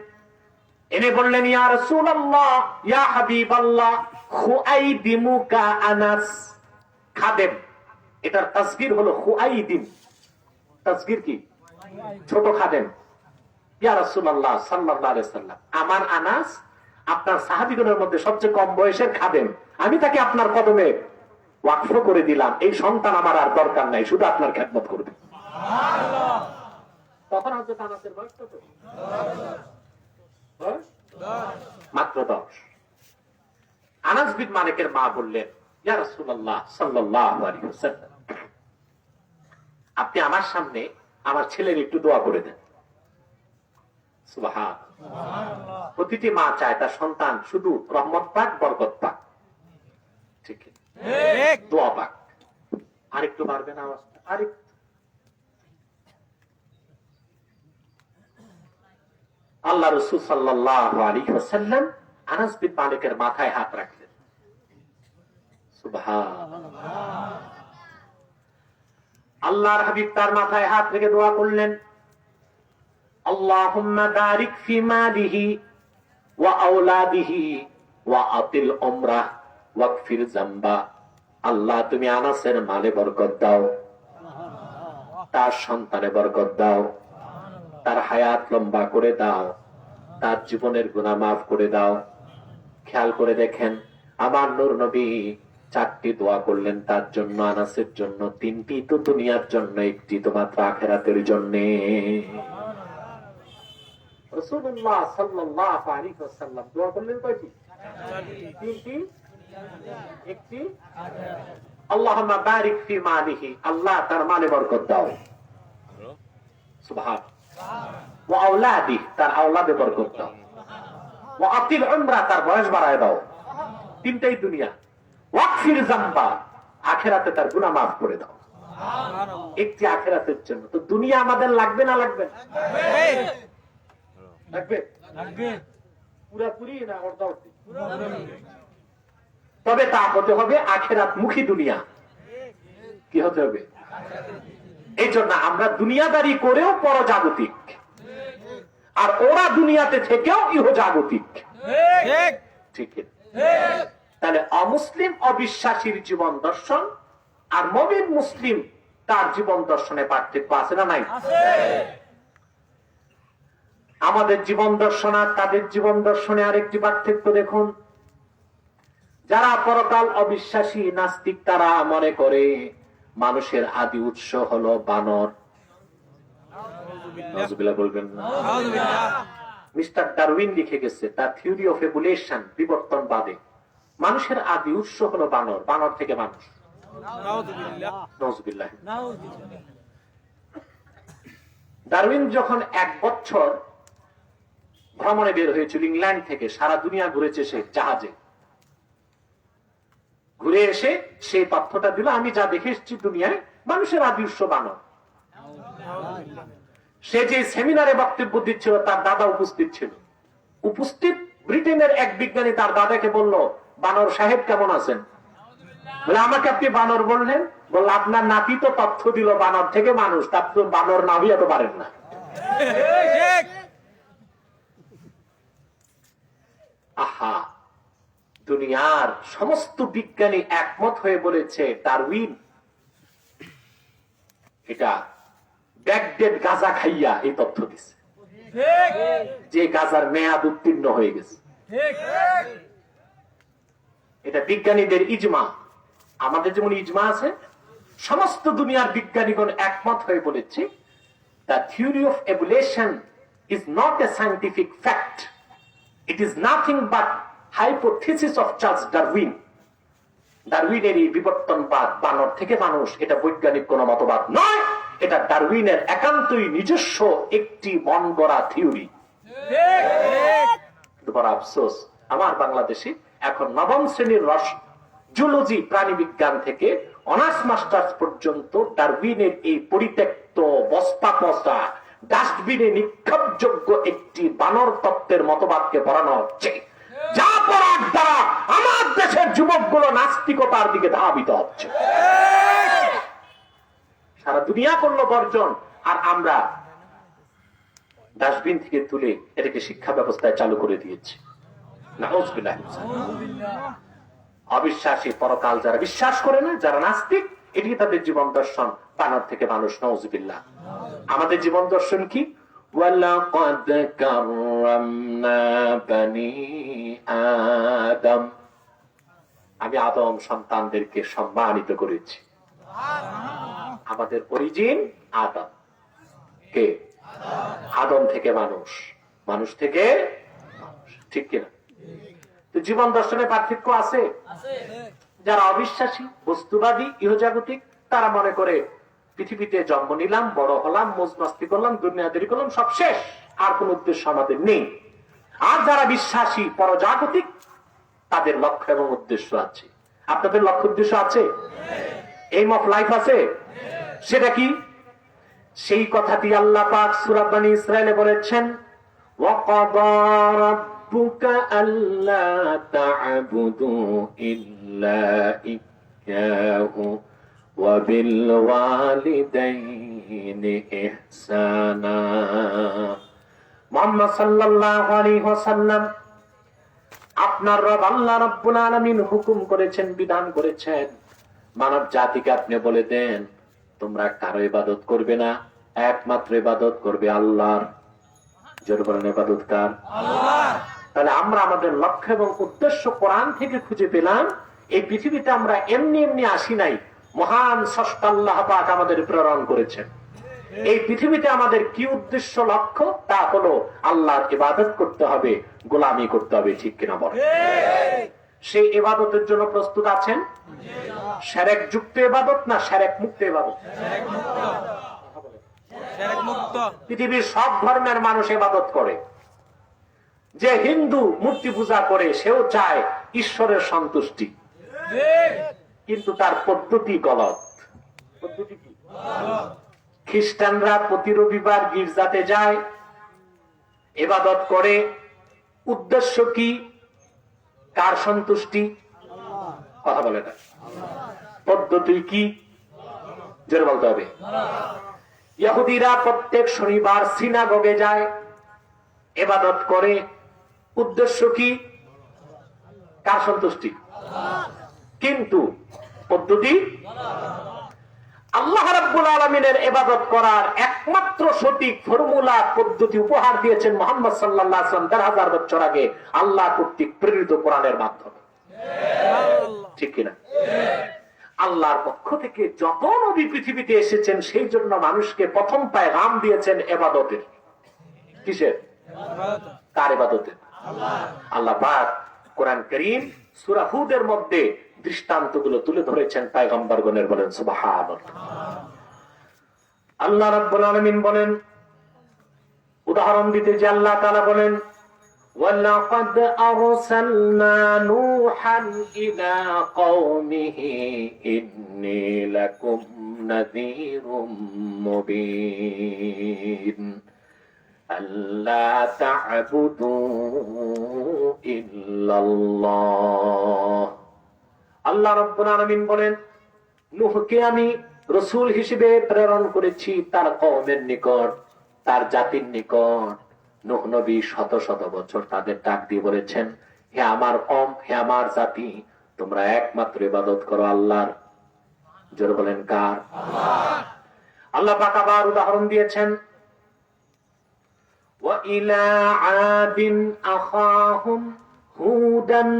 এনে বললেন, ইয়া রাসূলুল্লাহ, ইয়া হাবিবাল্লাহ, খুআইদিমুকা আনাস। খাদেম, এটার তাসগীর হলো খুআইদিম। তাসগীর কি? ছোট খাদেম। ইয়া রাসূলুল্লাহ সাল্লাল্লাহু আলাইহি ওয়াসাল্লাম, আমার আনাস আপনার সাহাবীগণের মধ্যে সবচেয়ে কম বয়সের খাদেম, আমি তাকে আপনার কদমে ওয়াকফ করে দিলাম। এই সন্তান আমার আর দরকার নাই, শুধু আপনার খেদমত করবে। সুবহানাল্লাহ। তখন হযরত আনাসের বয়স কত? 10। মাত্র 10। আনাস বিন মালিকের মা বললেন, ইয়া রাসূলুল্লাহ সাল্লাল্লাহু আলাইহি ওয়াসাল্লাম, আপনি আমার সামনে আমার ছেলের একটু দোয়া করে দেন। সুবহানাল্লাহ। প্রতিটি মা চায় তার সন্তান শুধু রহমত পাক, বরকত পাক, ঠিক? দোয়া পাক। আরেকটু বাড়বে না আওয়াজটা? আরেকটু। আল্লাহ রাসূল সাল্লাল্লাহু আলাইহি ওয়াসাল্লাম আনাস বিন মালিকের মাথায় হাত রাখলেন। সুবহানাল্লাহ। আল্লাহর হাবিব তার মাথায় হাত রেখে দোয়া করলেন, আল্লাহুম্মা বারিক ফি মালিহি ওয়া আওলাদিহি ওয়া আতিল উমরাহ ওয়াগফির যামবা। আল্লাহ তুমি আনাসের মালে বরকত দাও, তার সন্তানে বরকত দাও, তার হায়াত লম্বা করে দাও, তার জীবনের গুনাহ মাফ করে দাও। খেয়াল করে দেখেন, আমার নূর নবী 4টি দোয়া করলেন তার জন্য, আনাসের জন্য। 3টি তো দুনিয়ার জন্য, 1টি তো মাত্র আখিরাতের জন্য। রাসূলুল্লাহ সাল্লাল্লাহু আলাইহি ওয়াসাল্লাম দোয়া করলেন কয়টি? 3টি, 1টি আল্লাহুম্মা বারিক ফি মালিহি, আল্লাহ তার মালে বরকত দাও, সুবহান, ওয়া আওলাদি, তার আওলাদে বরকত দাও, ওয়া আতিল উমরা, তার বয়স বাড়ায় দাও। 3টাই দুনিয়া। ওয়াগফির যামবা, আখিরাতে তার গুনাহ মাফ করে দাও। 1টি আখিরাতের জন্য। তো দুনিয়া আমাদের লাগবে না লাগবে না? লাগবে, লাগবে পুরাপুরি না অর্ধাঅর্ধি? তবে তা হতে হবে আখিরাত মুখী দুনিয়া। কি হতে হবে? এই জন্য আমরা দুনিয়াদারি করেও পরজাগতিক, আর ওরা দুনিয়াতে থেকেও ইহজাগতিক। ঠিক ঠিক। ঠিক তাহলে অমুসলিম অবিশ্বাসীর জীবন দর্শন আর মুমিন মুসলিম তার জীবন দর্শনে পার্থক্য আছে না নাই? আছে আমাদের জীবন দর্শন আর তাদের জীবন দর্শনে আরেকটি পার্থক্য দেখুন। যারা পরকাল অবিশ্বাসী নাস্তিক, তারা মনে করে মানুষের আদি উৎস হলো বানর। নাউজুবিল্লাহ বলবেন না। আউযুবিল্লাহ মিস্টার ডারউইন লিখে গেছে তার থিওরি অফ এভোলিউশন, বিবর্তনবাদে, মানুষের আদি উৎস হলো বানর, বানর থেকে মানুষ। নাউযুবিল্লাহ নাউজুবিল্লাহ। নাউযুবিল্লাহ ডারউইন যখন 1 বছর ভ্রমণে বের হয়েছিল ইংল্যান্ড থেকে, সারা দুনিয়া ঘুরেছে সে জাহাজে, ঘুরে এসে সেই তথ্যটা দিল, আমি যা দেখে এসেছি দুনিয়ায় মানুষের আদি উৎস বানর। সে যে সেমিনারে বক্তব্য দিচ্ছিল তার দাদা উপস্থিত ছিল। উপস্থিত ব্রিটেনের এক বিজ্ঞানী তার দাদাকে বলল, বানর সাহেব কেমন আছেন? বলে, আমাকে আপনি বানর বললেন? বলল, আপনার নাতি তো তথ্য দিল বানর থেকে মানুষ, তার তো বানর না হইয়া তো পারেন না। ঠিক আহা, দুনিয়ার সমস্ত বিজ্ঞানী একমত হয়ে বলেছে ডারউইন এটা ব্যাকডেট গাঁজা খাইয়া এই তথ্য দিছে, ঠিক যে গাঁজার মেয়াদ উত্তীর্ণ হয়ে গেছে। ঠিক এটা বিজ্ঞানীদের ইজমা। আমাদের যেমন ইজমা আছে, সমস্ত দুনিয়ার বিজ্ঞানীগণ একমত হয়ে বলেছে the theory of evolution is not a scientific fact. It is nothing but hypothesis of Charles Darwin. ডারউইনের এই বিবর্তনবাদ, বানর থেকে মানুষ, এটা বৈজ্ঞানিক কোন মতবাদ নয়, এটা ডারউইনের একান্তই নিজস্ব একটি মন গড়া থিওরি। বড় আফসোস, আমার বাংলাদেশে এখন 9ম শ্রেণীর জুলজি প্রাণী বিজ্ঞান থেকে অনার্স মাস্টার্স পর্যন্ত ডারউইনের এই পরিত্যক্ত বস্তা পচা ডাস্টবিনে নিক্ষেপযোগ্য একটি বানর তত্ত্বের মতবাদকে পড়ানো হচ্ছে, যা পড়ার দ্বারা আমার দেশের যুবকগুলো নাস্তিকতার দিকে ধাবিত হচ্ছে। সারা দুনিয়া করলো বর্জন, আর আমরা ডাস্টবিন থেকে তুলে এটাকে শিক্ষা ব্যবস্থায় চালু করে দিয়েছি। নাউজুবিল্লাহ। অবিশ্বাসী, পরকাল যারা বিশ্বাস করে না, যারা নাস্তিক, এটি তাদের জীবন দর্শন, বানর থেকে মানুষ। নাউজুবিল্লাহ। আমাদের জীবন দর্শন কি? ওয়ালাকাদ কাররামনা বানি আদম, আমি আদম সন্তানদেরকে সম্মানিত করেছি। আমাদের অরিজিন আদম। কে? আদম থেকে মানুষ, মানুষ থেকে মানুষ। ঠিক কিনা? তো জীবন দর্শনের পার্থক্য আছে। যারা অবিশ্বাসী, বস্তুবাদী, ইহজাগতিক, তারা মনে করে পৃথিবীতে জন্ম নিলাম, বড় হলাম, মৌজ মাস্তি করলাম, দুনিয়াদারি করলাম, সব শেষ, আর কোন উদ্দেশ্য আমাদের নেই। আর যারা বিশ্বাসী, পরজাগতিক, তাদের লক্ষ্য এবং উদ্দেশ্য আছে। আপনাদের লক্ষ্য উদ্দেশ্য আছে? এইম অফ লাইফ আছে? সেটা কি? সেই কথাটি আল্লাহ পাক সূরা বনী ইসরাঈলে বলেছেন, ওয়াকাদা রাব্বুকা আল্লা তা'বুদু ইল্লা ইয়্যাহু ওয়া বিল ওয়ালিদাইনি ইহসানা। মুহাম্মদ সাল্লাল্লাহু আলাইহি ওয়াসাল্লাম, আপনার রব আল্লাহ রাব্বুল আলামিন হুকুম করেছেন, বিধান করেছেন, মানব জাতিকে আপনি বলে দেন তোমরা কারো ইবাদত করবে না, একমাত্র ইবাদত করবে আল্লাহর। জোর বলেন ইবাদত কার? আল্লাহর। তাহলে আমরা আমাদের লক্ষ্য এবং উদ্দেশ্য কোরআন থেকে খুঁজে পেলাম। এই পৃথিবীতে আমরা এমনি এমনি আসি নাই, মহান স্রষ্টা আল্লাহ পাক আমাদের প্রেরণ করেছেন। এই পৃথিবীতে আমাদের কি উদ্দেশ্য, লক্ষ্য, তা হলো আল্লাহর ইবাদত করতে হবে, গোলামি করতে হবে। ঠিক কিনা বলেন? সেই ইবাদতের জন্য প্রস্তুত আছেন? শিরক যুক্ত ইবাদত না শিরক মুক্ত ইবাদত? পৃথিবীর সব ধর্মের মানুষ ইবাদত করে। যে হিন্দু মূর্তি পূজা করে সেও চায় ঈশ্বরের সন্তুষ্টি, কিন্তু তার পদ্ধতি গলত। পদ্ধতি কি? খ্রিস্টানরা প্রতি রবিবার গির্জাতে যায়, ইবাদত করে। উদ্দেশ্য কি? কার সন্তুষ্টি? কথা বলে না। পদ্ধতি কি? জোরে বলতে হবে। ইহুদিরা প্রত্যেক শনিবার সিনাগগে যায়, ইবাদত করে। উদ্দেশ্য কি? কার সন্তুষ্টি? কিন্তু পদ্ধতি আল্লাহ রাব্বুল আলামিনের ইবাদত করার একমাত্র সঠিক ফর্মুলা, পদ্ধতি উপহার দিয়েছেন মুহাম্মদ সাল্লাল্লাহু আলাইহি ওয়াসাল্লাম ১০০০ বছর আগে আল্লাহ কর্তৃক প্রেরিত কোরআনের মাধ্যমে। ঠিক কিনা? আল্লাহর পক্ষ থেকে যত নবী পৃথিবীতে এসেছেন সেই জন্য মানুষকে প্রথম পেগাম দিয়েছেন ইবাদতের। কিসের? কার ইবাদতের? আল্লাহ পাক কোরআন কারীম সূরা হুদের মধ্যে দৃষ্টান্তগুলো তুলে ধরেছেন পয়গম্বরগণের। বলেন সুবহানাল্লাহ। আল্লাহ রাব্বুল আলামিন বলেন, উদাহরণ দিতে যে আল্লাহ তাআলা বলেন, ওয়ালাকাদ আরসালনা নূহান ইলা কওমিহি ইন্নী লাকুম নাযীরুম মুবিন আল্লা তা'বুদু ইল্লাল্লাহ। আল্লাহ রাব্বুল আলামিন বলেন, নূহকে আমি রাসূল হিসেবে প্রেরণ করেছি তার কওমের নিকট, তার জাতির নিকট। নূহ নবী শত শত বছর তাদের ডাক দিয়ে বলেছেন, হে আমার কওম, হে আমার জাতি, তোমরা একমাত্র ইবাদত করো আল্লাহর। জোরে বলেন কার? আল্লাহর। আল্লাহ পাক আবার উদাহরণ দিয়েছেন, ওয়া ইলা আদিন আখাহুম হুদান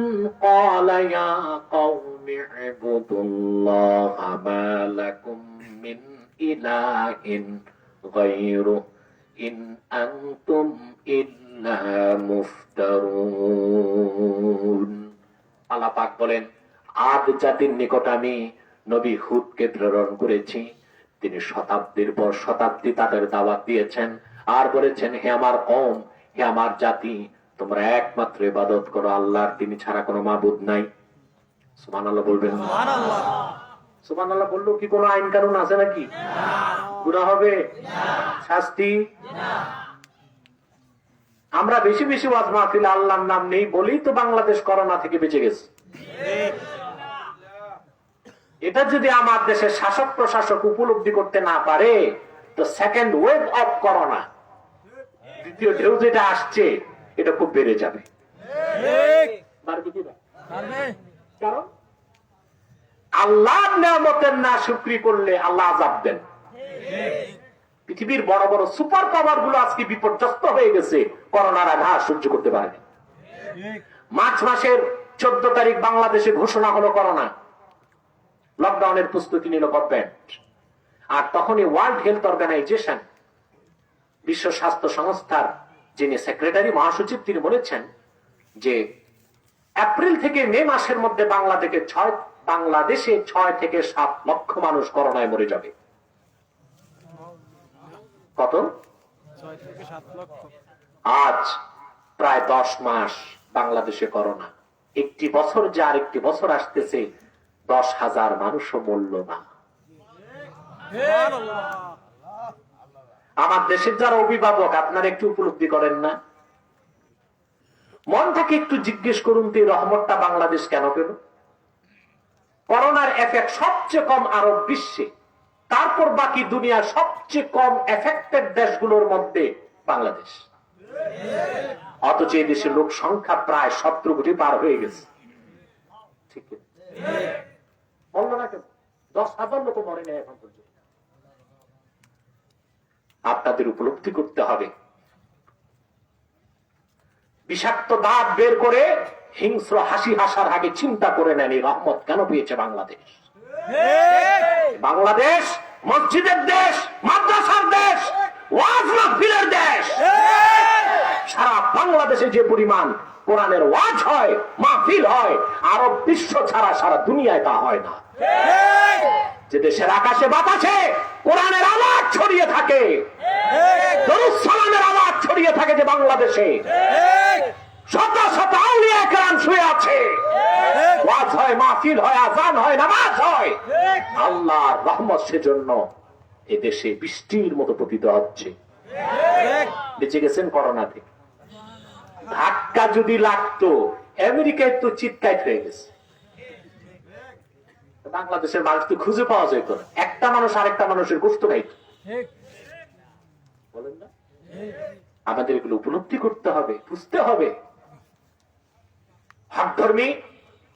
ক্বালা ইয়া কওমি ইবুদুল্লাহা মা লাকুম মিন ইলাহিন গায়রুহু ইন আনতুম ইল্লা মুফতারুন। আল্লাহ পাক বলেন, আদ জাতির নিকট আমি নবী হুদকে প্রেরণ করেছি। তিনি শতাব্দীর পর শতাব্দী তাদের দাওয়াত দিয়েছেন আর বলেছেন, হে আমার কওম, হে আমার জাতি, তোমরা একমাত্র ইবাদত করো আল্লাহর, তিনি ছাড়া কোনো মাবুদ নাই। সুবহানাল্লাহ বলবেন? সুবহানাল্লাহ। সুবহানাল্লাহ বললেও কি কোনো আইন কানুন আছে নাকি? গুনাহ হবে? শাস্তি? আমরা বেশি বেশি ওয়াজ মাহফিলে আল্লাহর নাম নেই বলেই তো বাংলাদেশ করোনা থেকে বেঁচে গেছে। এটা যদি আমার দেশের শাসক প্রশাসক উপলব্ধি করতে না পারে, তো সেকেন্ড ওয়েভ অফ করোনা, দ্বিতীয় ঢেউ যেটা আসছে, এটা খুব বেড়ে যাবে। কারণ আল্লাহর নিয়ামতের না শুকরি করলে আল্লাহ আযাব দেন। পৃথিবীর বড় বড় সুপার পাওয়ার গুলো আজকে বিপর্যস্ত হয়ে গেছে, করোনার আঘাত সহ্য করতে পারেনি। মার্চ মাসের 14 তারিখ বাংলাদেশে ঘোষণা হলো করোনা, লকডাউনের প্রস্তুতি নিল গভর্নমেন্ট। আর তখনই ওয়ার্ল্ড হেলথ অর্গানাইজেশন, বিশ্ব স্বাস্থ্য সংস্থার যিনি সেক্রেটারি মহাসচিব, তিনি বলেছেন যে এপ্রিল থেকে মে মাসের মধ্যে বাংলাদেশে 6 থেকে 7 লক্ষ মানুষ করোনায় মরে যাবে। কত? 6 থেকে 7 লক্ষ। আজ প্রায় 10 মাস বাংলাদেশে করোনা। একটি বছর যে আরেকটি বছর আসতেছে, 10,000 মানুষও মরল না। আমার দেশের যারা অভিভাবক, আপনারা একটু উপলব্ধি করেন না? মন থেকে একটু জিজ্ঞেস করুন তো, এই রহমতটা বাংলাদেশ কেন পেল? করোনার এফেক্ট সবচেয়ে কম আরব বিশ্বে, তারপর বাকি দুনিয়ার সবচেয়ে কম এফেক্টেড দেশগুলোর মধ্যে বাংলাদেশ। অথচ এই দেশের লোক সংখ্যা প্রায় 17 কোটি পার হয়ে গেছে। ঠিক বললো না কেন? 10,000 লোক মরে নেই এখন পর্যন্ত। আপনাদের উপলব্ধি করতে হবে, বিষাক্ত দাঁত বের করে হিংস্র হাসি হাসার আগে চিন্তা করে নেন এই রহমত কেন পেয়েছে বাংলাদেশ। বাংলাদেশ মসজিদের দেশ, মাদ্রাসার দেশ, ওয়াজ মাহফিলের দেশ। সারা বাংলাদেশে যে পরিমাণ কোরআনের ওয়াজ হয়, মাহফিল হয়, আরব বিশ্ব ছাড়া সারা দুনিয়ায় তা হয় না। যে দেশের আকাশে বাতাসে কোরআনের আওয়াজ ছড়িয়ে থাকে, দরুদ সালামের আওয়াজ ছড়িয়ে থাকে, যে বাংলাদেশে শত শত আউলিয়া কেরাম শুয়ে আছে, ওয়াজ হয়, মাহফিল হয়, আযান হয়, নামাজ হয়, আল্লাহর রহমত সেজন্য এই দেশে বৃষ্টির মতো পতিত হচ্ছে। বেঁচে গেছেন করোনা থেকে। ধাক্কা যদি লাগতো আমেরিকায় তো চিৎকার হয়ে গেছে। বাংলাদেশের মানুষ তো খুঁজে পাওয়া যেত না, একটা মানুষ আরেকটা মানুষের গোশত খাইত। বলেন না? আমাদের এগুলো উপলব্ধি করতে হবে, বুঝতে হবে। হকধর্মী,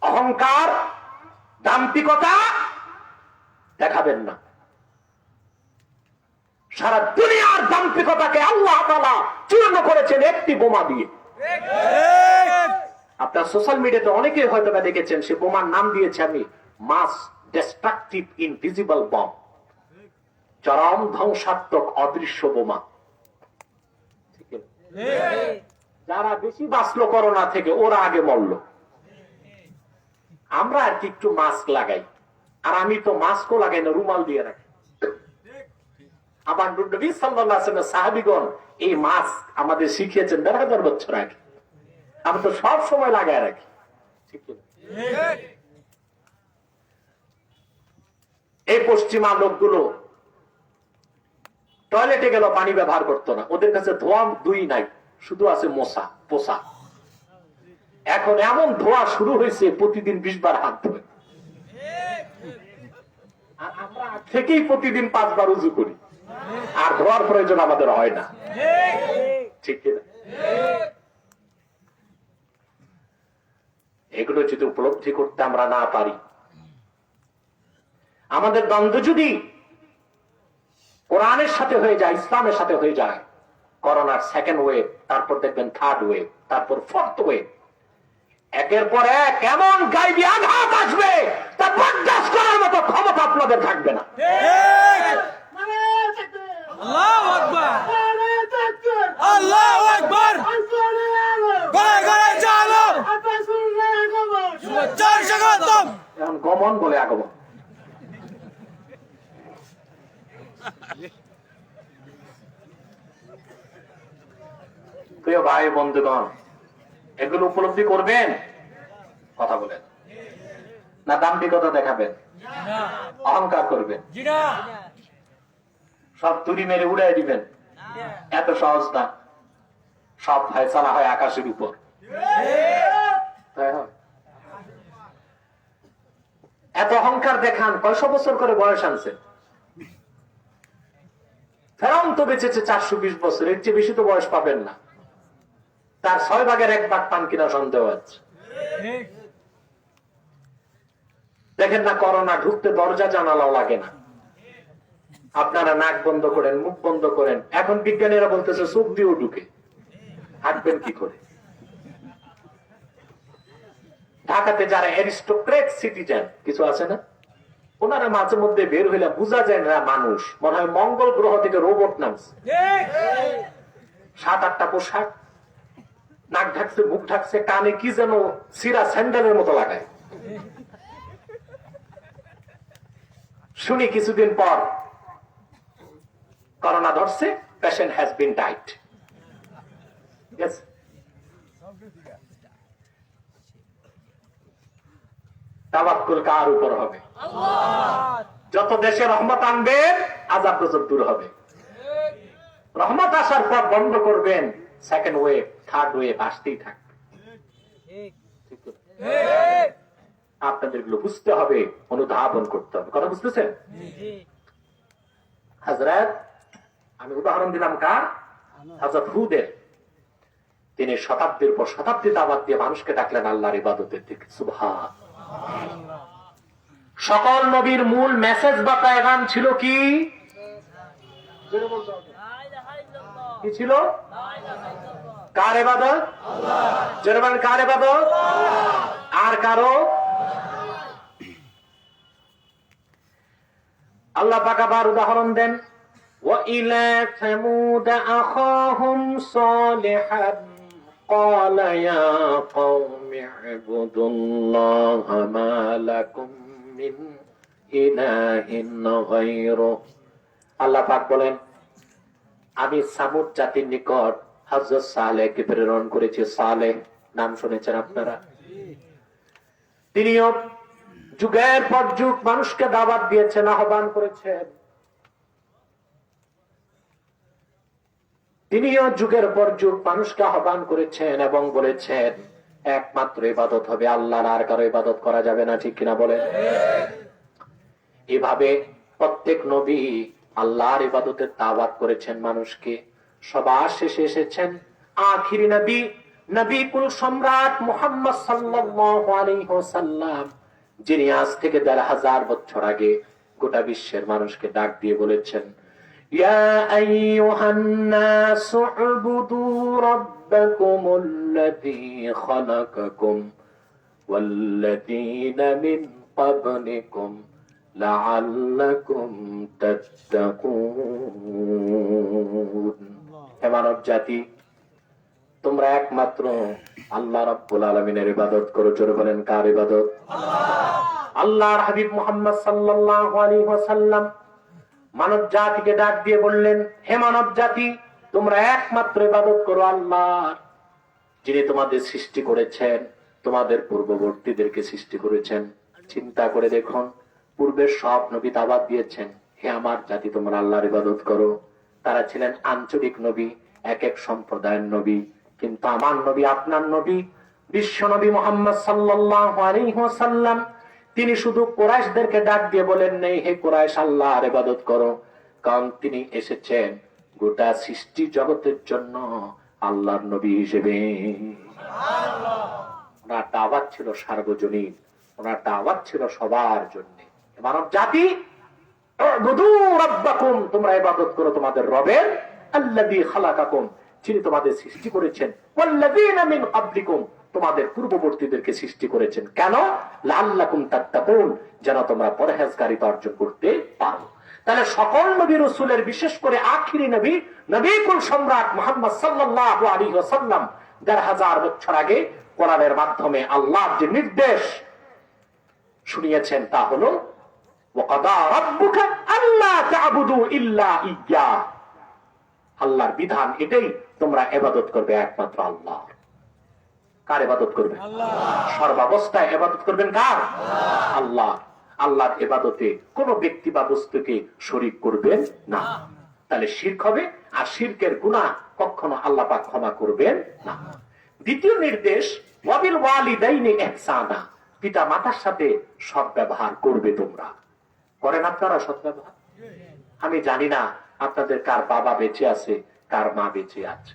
অহংকার, দাম্ভিকতা দেখাবেন না। সারা দুনিয়ার দাম্ভিকতাকে আল্লাহ তাআলা চূর্ণ করেছেন একটি বোমা দিয়ে। আপনার সোশ্যাল মিডিয়াতে অনেকে হয়তো দেখেছেন, সে বোমার নাম দিয়েছে আমি মাস ডিস্ট্রাকটিভ ইনভিজিবল বম, চরম ধ্বংসাত্মক অদৃশ্য বোমা। যারা বেশি বাঁচলো করোনা থেকে ওরা আগে মরলো। আমরা আর কি একটু মাস্ক লাগাই, আর আমি তো মাস্কও লাগাই না, রুমাল দিয়ে রাখি। আমার নবী সাল্লাল্লাহু আলাইহি ওয়াসাল্লাম সাহাবীগণ এই মাস্ক আমাদের শিখিয়েছেন ১,৫০০ বছর আগে। আমি তো সব সময় লাগায় রাখি। ঠিক না? এই পশ্চিমা লোকগুলো টয়লেটে গেল পানি ব্যবহার করতো না, ওদের কাছে ধোয়া দুই নাই, শুধু আছে মশা পোষা। এখন এমন ধোয়া শুরু হয়েছে প্রতিদিন 20 বার হাত ধোয়। আর আমরা থেকেই প্রতিদিন 5 বার উযু করি, আর ধোয়ার প্রয়োজন আমাদের হয় না। ঠিক কিনা? এগুলো যদি উপলব্ধি করতে আমরা না পারি, আমাদের দ্বন্দ্ব যদি কোরআনের সাথে হয়ে যায়, ইসলামের সাথে হয়ে যায়, করোনার সেকেন্ড ওয়েভ, তারপর দেখবেন থার্ড ওয়েভ, তারপর ফোর্থ ওয়েভ, একের পর এক এমন গাইবি আঘাত আসবে তা বরদাস্ত করার মতো ক্ষমতা আপনাদের থাকবে না। আল্লাহু আকবার, আল্লাহু আকবার, গড়ে গড়ে চলো, জয় স্বাগতম। এখন গমন বলে আগমন। প্রিয় ভাই বন্ধুগণ, এগুলো উপলব্ধি করবেন, কথা বলেন না দাম্ভিকতা দেখাবেন, অহংকার করবেন, সব তুড়ি মেরে উড়াই দিবেন? এত সহজ না। সব ফায়সালা হয় আকাশের উপর। এত অহংকার দেখান, 100 বছর করে বয়স আনছেন। ফেরাউন তো বেঁচেছে 420 বছর, এর চেয়ে বেশি তো বয়স পাবেন না। তার 6 ভাগের 1 ভাগ পান কিনা সন্দেহ আছে। দেখেন না, করোনা ঢুকতে দরজা জানালাও লাগে না। আপনারা নাক বন্ধ করেন, মুখ বন্ধ করেন, এখন বিজ্ঞানীরা বলতেছে চোখ দিয়েও ঢুকে। হাঁটবেন কি করে? ঢাকাতে যারা অ্যারিস্টোক্রেট সিটিজেন কিছু আছে না, ওনারা মাঝে মধ্যে বের হইলে বোঝা যায় না মানুষ, মনে হয় মঙ্গল গ্রহ থেকে রোবট নামছে। 7-8টা পোশাক, নাক ঢাকছে, মুখ ঢাকছে, কানে কি যেন সিরা স্যান্ডেলের মতো লাগায়। শুনি কিছুদিন পর করোনা ধরছে, পেশেন্ট হ্যাজ বিন ডাইড। তাওয়াক্কুল কার উপর হবে? যত দেশে রহমত আনবেন, আযাব গজব দূর হবে। রহমত আসার পর বন্ধ করবেন, সেকেন্ড ওয়েভ, থার্ড ওয়েভ আসতেই থাকবে। আপনাদের এগুলো বুঝতে হবে, অনুধাবন করতে হবে। কথা বুঝতেছেন? হযরত, আমি উদাহরণ দিলাম কার? হযরত হুদের। তিনি শতাব্দীর পর শতাব্দী দাওয়াত দিয়ে মানুষকে ডাকলেন আল্লাহর ইবাদতের দিকে। সুবহান। সকল নবীর মূল মেসেজ বা পেগাম ছিল কি? কি ছিল? কার ইবাদত? জনগণ কার ইবাদত? আর কারো? আল্লাহ পাক আবার উদাহরণ দেন, وَإِلَى ثَمُودَ أَخَاهُمْ صَالِحًا قَالَ يَا قَوْمِ اعْبُدُوا اللَّهَ مَا لَكُمْ مِنْ إِلَٰهٍ غَيْرُهُ। আল্লাহ পাক বলেন, আমি সামুদ জাতির নিকট হযরত সালেহকে প্রেরণ করেছি। সালেহ নাম শুনেছেন আপনারা? তিনিও যুগের পর যুগ মানুষকে দাওয়াত দিয়েছেন, আহ্বান করেছেন। তিনিও যুগের পর যুগ মানুষকে আহ্বান করেছেন এবং বলেছেন একমাত্র ইবাদত হবে আল্লাহর, আর কারো ইবাদত করা যাবে না। ঠিক কিনা বলেন? এভাবে প্রত্যেক নবী আল্লাহর ইবাদতের দাওয়াত করেছেন মানুষকে। সবার শেষে এসেছেন আখিরি নবী, নবী কুল সম্রাট মুহাম্মদ সাল্লাল্লাহু আলাইহি ওয়াসাল্লাম, যিনি আজ থেকে ১৫০০ বছর আগে গোটা বিশ্বের মানুষকে ডাক দিয়ে বলেছেন, ইয়া আইয়ুহান নাসু উবুদু রাব্বাকুমুল্লাযী খালাকাকুম ওয়াল্লাযীনা মিন ক্বাবলিকুম লাআল্লাকুম তাত্তাকুন। হে মানব জাতি, তোমরা একমাত্র আল্লাহ রাব্বুল আলামিনের ইবাদত করো। জোরে বলেন, কার ইবাদত? আল্লাহর হাবিব মুহাম্মদ সাল্লাল্লাহু আলাইহি ওয়াসাল্লাম মানব জাতিকে ডাক দিয়ে বললেন, হে মানব জাতি, তোমরা একমাত্র ইবাদত করো আল্লাহর, যিনি তোমাদের সৃষ্টি করেছেন, তোমাদের পূর্ববর্তীদেরকে সৃষ্টি করেছেন। চিন্তা করে দেখুন, পূর্বের সব নবী দাওয়াত দিয়েছেন, হে আমার জাতি তোমরা আল্লাহর ইবাদত করো। তারা ছিলেন আঞ্চলিক নবী, এক এক সম্প্রদায়ের নবী। কিন্তু আমার নবী, আপনার নবী, বিশ্ব নবী মুহাম্মদ সাল্লাল্লাহু আলাইহি ওয়াসাল্লাম, তিনি শুধু কুরাইশদেরকে ডাক দিয়ে বলেন নেই, হে কুরাইশ আল্লাহর ইবাদত করো, কারণ তিনি এসেছেন গোটা সৃষ্টি জগতের জন্য আল্লাহর নবী হিসেবে। ওনার দাওয়াত ছিল সার্বজনীন, ওনার দাওয়াত ছিল সবার জন্য। মানব জাতি, উবুদু রাব্বাকুম, তোমরা ইবাদত করো তোমাদের রবের, আল্লাযী খালাকাকুম, যিনি তোমাদের সৃষ্টি করেছেন, ওয়াল্লাযীনা মিন ক্বাবলিকুম, তোমাদের পূর্ববর্তীদেরকে সৃষ্টি করেছেন। কেন? লাআল্লাকুম তাত্তাকুন, যেন তোমরা পরহেজগারিতা অর্জন করতে পারো। তাহলে সকল নবী রাসূলের, বিশেষ করে আখিরি নবী, নবী কুল সম্রাট মুহাম্মদ সাল্লাল্লাহু আলাইহি ওয়াসাল্লাম ১৫০০ বছর আগে কোরআনের মাধ্যমে আল্লাহর যে নির্দেশ শুনিয়েছেন তা হলো, ওয়াকাদা রাব্বুকা আল্লা তা'বুদু ইল্লা ইয়্যাহ। আল্লাহর বিধান এটাই, তোমরা ইবাদত করবে একমাত্র আল্লাহর। কার ইবাদত করবে? সর্বাবস্থায় ইবাদত করবেন কার? আল্লাহ। আল্লাহর ইবাদতে কোন ব্যক্তি বা বস্তুকে শরীক করবেন না, তাহলে শিরক হবে, আর শিরকের গুনাহ কখনো আল্লাহ পাক ক্ষমা করবেন না। দ্বিতীয় নির্দেশ, ওয়াবিল ওয়ালিদাইনি ইহসানা, পিতা মাতার সাথে সৎ ব্যবহার করবে তোমরা। করেন আপনারা সৎ ব্যবহার? আমি জানি না আপনাদের কার বাবা বেঁচে আছে, কার মা বেঁচে আছে।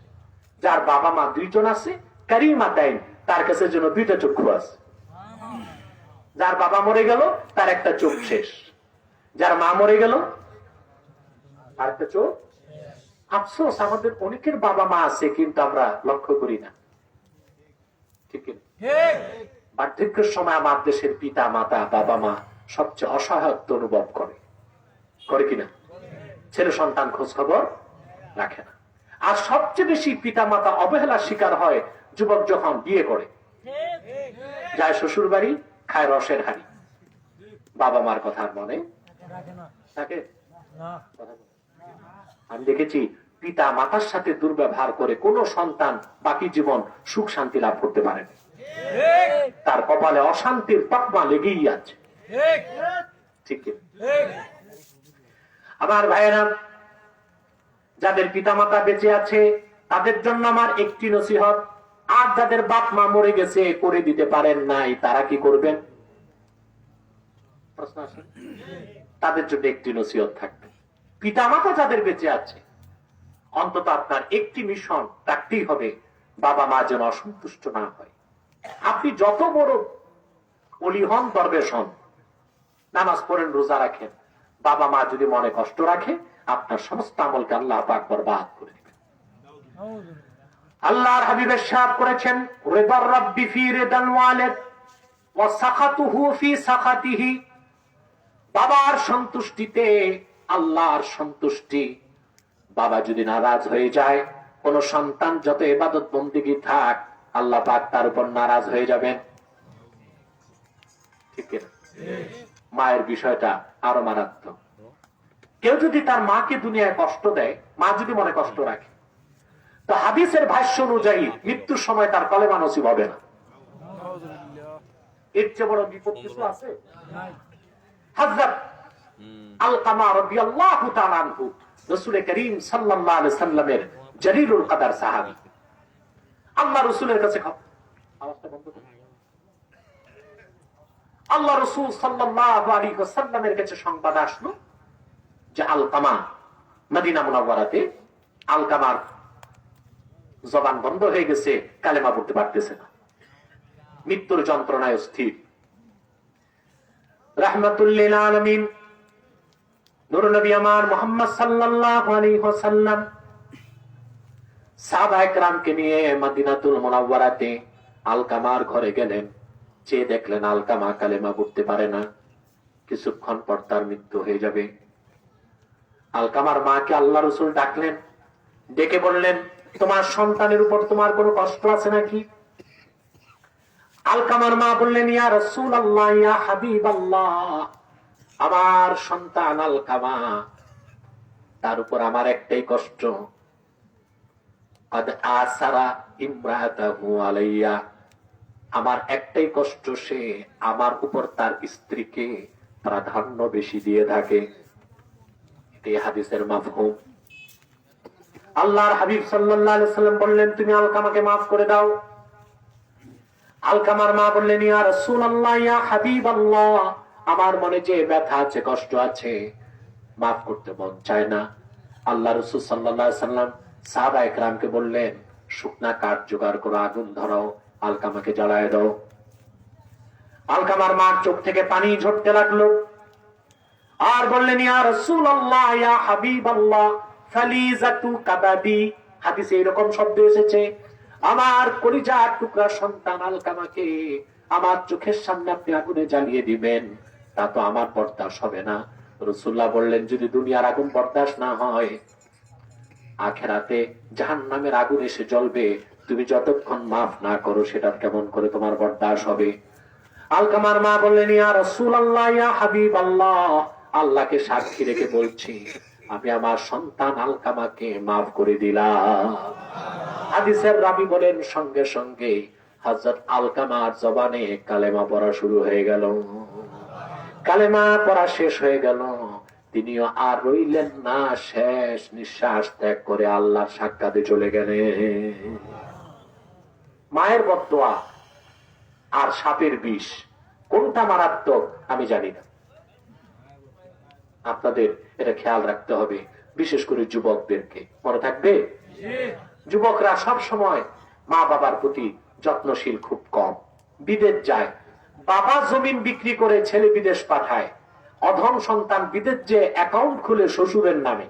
যার বাবা মা দুইজন আছে, কারিমাতাইন, তার কাছে যেন দুইটা চক্ষু আছে। যার বাবা মরে গেল, তার একটা চোখ শেষ। যার মা মরে গেল, আর একটা চোখ। আফসোস, আমাদের অনেকের বাবা মা আছে কিন্তু আমরা লক্ষ্য করি না। ঠিক না? বার্ধক্যের সময় আমার দেশের পিতা মাতা, বাবা মা সবচেয়ে অসহায়ত্ব অনুভব করে, করে কিনা? ছেলে সন্তান খোঁজ খবর রাখে না। আর সবচেয়ে বেশি পিতা মাতা অবহেলার শিকার হয় যুবক যখন বিয়ে করে, যায় শ্বশুর বাড়ি, খায় রসের হাড়ি, বাবা মার কথা মনে থাকে। আমি দেখেছি পিতা মাতার সাথে দুর্ব্যবহার করে কোন সন্তান বাকি জীবন সুখ শান্তি লাভ করতে পারে না। তার কপালে অশান্তির তকমা লেগেই আছে। ঠিক আমার ভাইয়েরা, যাদের পিতা মাতা বেঁচে আছে তাদের জন্য আমার একটি নসিহত, আর যাদের বাপ মা মরে গেছে, করে দিতে পারেন নাই, তারা কি করবেন? প্রশ্ন আসে। তাদের জন্য একটি নসিহত থাকবে, পিতা মাতা যাদের বেঁচে আছে, অন্তত আপনার একটি মিশন রাখতেই হবে, বাবা মা যেন অসন্তুষ্ট না হয়। আপনি যত বড় অলি হন, দরবেশ হন, নামাজ পড়েন, রোজা রাখেন, বাবা মা যদি মনে কষ্ট রাখে, আপনার সমস্ত আমলকে আল্লাহ পাক বরবাদ করে দিবেন। আল্লাহর হাবিব ইরশাদ করেছেন, রিদার রাব্বি ফি রিদাল ওয়ালিদ ওয়া সাখাতুহু ফি সাখাতিহি। বাবার সন্তুষ্টিতে আল্লাহর সন্তুষ্টি। বাবা যদি নারাজ হয়ে যায়, কোন সন্তান যত ইবাদত বন্দেগী থাক, আল্লাহ পাক তার উপর নারাজ হয়ে যাবেন। ঠিক না? মায়ের বিষয়টা আরো মারাত্মক। কেউ যদি তার মাকে দুনিয়ায় কষ্ট দেয়, মা যদি মনে কষ্ট রাখে, তো হাদিসের ভাষ্য অনুযায়ী মৃত্যুর সময় তার কলেমা নসিব হবে না। এর চেয়ে বড় বিপদ কিছু আছে? হযরত আলকামা রাদিয়াল্লাহু তাআলা আনহু, রাসূল করিম সাল্লাল্লাহু আলাইহি সাল্লামের জলিলুল কদর সাহাবী, আল্লাহ রাসূলের কাছে আওয়াজটা বন্ধ করুন। আল্লাহ রাসূল সাল্লাল্লাহু আলাইহি ওয়াসাল্লামের কাছে সংবাদ আসলো যে আলকামা মদিনা মুনাওয়ারাতে, আলকামার জবান বন্ধ হয়ে গেছে, কালেমা পড়তে পারতেছে না, মৃত্যুর যন্ত্রণায় স্থির। রাহমাতুল লিল আলামিন নূর নবী আমার মুহাম্মদ সাল্লাল্লাহু আলাইহি ওয়াসাল্লাম সাহাবায়ে কেরামকে নিয়ে মদিনাতুল মুনাওয়ারাতে আলকামার ঘরে গেলেন। চেয়ে দেখলেন আলকামা কালেমা পড়তে পারে না, কিছুক্ষণ পর তার মৃত্যু হয়ে যাবে। আলকামার মাকে আল্লাহ রাসূল ডাকলেন, ডেকে বললেন, তোমার সন্তানের উপর তোমার কোনো কষ্ট আছে নাকি? আলকামার মা বললেন, ইয়া রাসূলুল্লাহ, ইয়া হাবিবাল্লাহ, আমার সন্তান আলকামা, তার উপর আমার একটাই কষ্ট, কদ আসারা ইমরাতাহু আলাইয়া, আমার একটাই কষ্ট, সে আমার উপর তার স্ত্রীকে প্রাধান্য বেশি দিয়ে থাকে। এই হাদিসের মাফহুম। আল্লাহর হাবিব সাল্লাল্লাহু আলাইহি সাল্লাম বললেন, তুমি আলকামাকে মাফ করে দাও। আলকামার মা বললেন, ইয়া রাসূলুল্লাহ, ইয়া হাবিবাল্লাহ, আমার মনে যে ব্যথা আছে, কষ্ট আছে, মাফ করতে মন চায় না। আল্লাহ রাসূল সাল্লাল্লাহু আলাইহি সাল্লাম সাহাবায়ে কেরামকে বললেন, শুকনা কাঠ জোগাড় করো, আগুন ধরাও, আলকামাকে জ্বালায় দাও। আলকামার মার চোখ থেকে পানি ঝরতে লাগলো, আর বললেন, ইয়া রাসূলুল্লাহ, ইয়া হাবিবাল্লাহ, ফালিজাতু কাবাবি। হাদিসে এরকম শব্দ এসেছে, আমার কলিজার টুকরা সন্তান আলকামাকে আমার চোখের সামনে আপনি আগুনে জ্বালিয়ে দিবেন, তা তো আমার বরদাস্ত হবে না। রাসূলুল্লাহ বললেন, যদি দুনিয়ার আগুন বরদাস্ত না হয়, আখিরাতে জাহান্নামের আগুন এসে জ্বলবে, তুমি যতক্ষণ মাফ না করো, সেটা কেমন করে তোমার বরদাস্ত হবে? আলকামার মা বললেন, ইয়া রাসূলুল্লাহ, ইয়া হাবিবাল্লাহ, আল্লাহকে সাক্ষী রেখে বলছি, আমি আমার সন্তান আলকামাকে মাফ করে দিলাম। হাদিসের রাবী বলেন, সঙ্গে সঙ্গে হযরত আলকামার জবানে কালেমা পড়া শুরু হয়ে গেল। কালেমা পড়া শেষ হয়ে গেল, তিনিও আর রইলেন না, শেষ নিঃশ্বাস ত্যাগ করে আল্লাহর সাক্ষাতে চলে গেলেন। মায়ের বদদোয়া আর সাপের বিষ, কোনটা মারাত্মক আমি জানি না। আপনাদের এটা খেয়াল রাখতে হবে, বিশেষ করে যুবকদেরকে। মনে থাকবে, যুবকরা সব সময় মা বাবার প্রতি যত্নশীল খুব কম। বিদেশ যায়, বাবা জমিন বিক্রি করে ছেলে বিদেশ পাঠায়, অধম সন্তান বিদেশ যে অ্যাকাউন্ট খুলে শ্বশুরের নামে,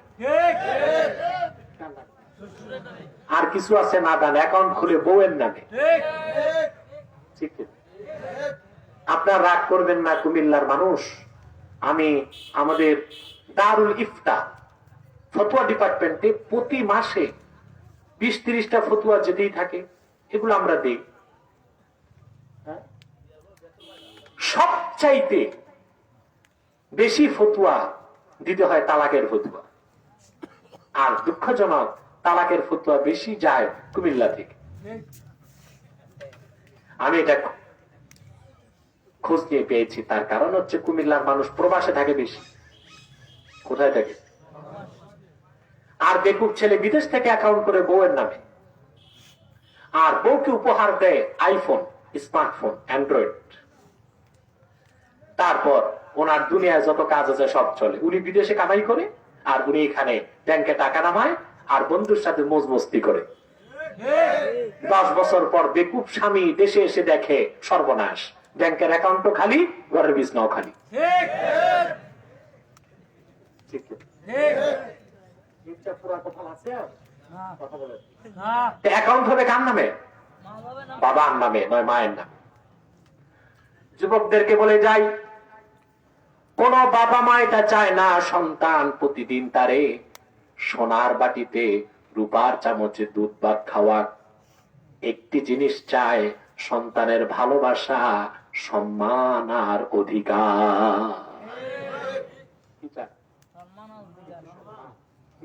আর কিছু আছে নাদান, অ্যাকাউন্ট খুলে বউয়ের নামে। আপনার রাগ করবেন না কুমিল্লার মানুষ, আমি আমাদের দারুল ইফতা ফতোয়া ডিপার্টমেন্টে প্রতি মাসে 20-30টা ফতোয়া যেতেই থাকে, এগুলো আমরা দিই। সবচাইতে বেশি ফতোয়া দিতে হয় তালাকের ফতোয়া, আর দুঃখজনক তালাকের ফতোয়া বেশি যায় কুমিল্লা থেকে। আমি এটা খোঁজ নিয়ে পেয়েছি, তার কারণ হচ্ছে কুমিল্লার মানুষ প্রবাসে থাকে বেশি। কোথায় থাকে? আর বেকুব ছেলে বিদেশ থেকে অ্যাকাউন্ট করে বউয়ের নামে, আর বউকে উপহার দেয় আইফোন, স্মার্টফোন, অ্যান্ড্রয়েড। তারপর ওনার দুনিয়ায় যত কাজ আছে সব চলে, উনি বিদেশে কামাই করে আর উনি এখানে ব্যাংকে টাকা নামায় আর বন্ধুর সাথে মৌজ মস্তি করে। 10 বছর পর বেকুব স্বামী দেশে এসে দেখে সর্বনাশ, ব্যাংকের অ্যাকাউন্টও খালি, ঘরের বিছনাও খালি। অ্যাকাউন্ট হবে কার নামে? বাবার নামে নয়, মায়ের নামে। যুবকদেরকে বলে যাই, কোন বাবা মা এটা চায় না সন্তান প্রতিদিন তারে সোনার বাটিতে রূপার চামচে দুধ ভাত খাওয়া। একটি জিনিস চায়, সন্তানের ভালোবাসা, সম্মান আর অধিকার।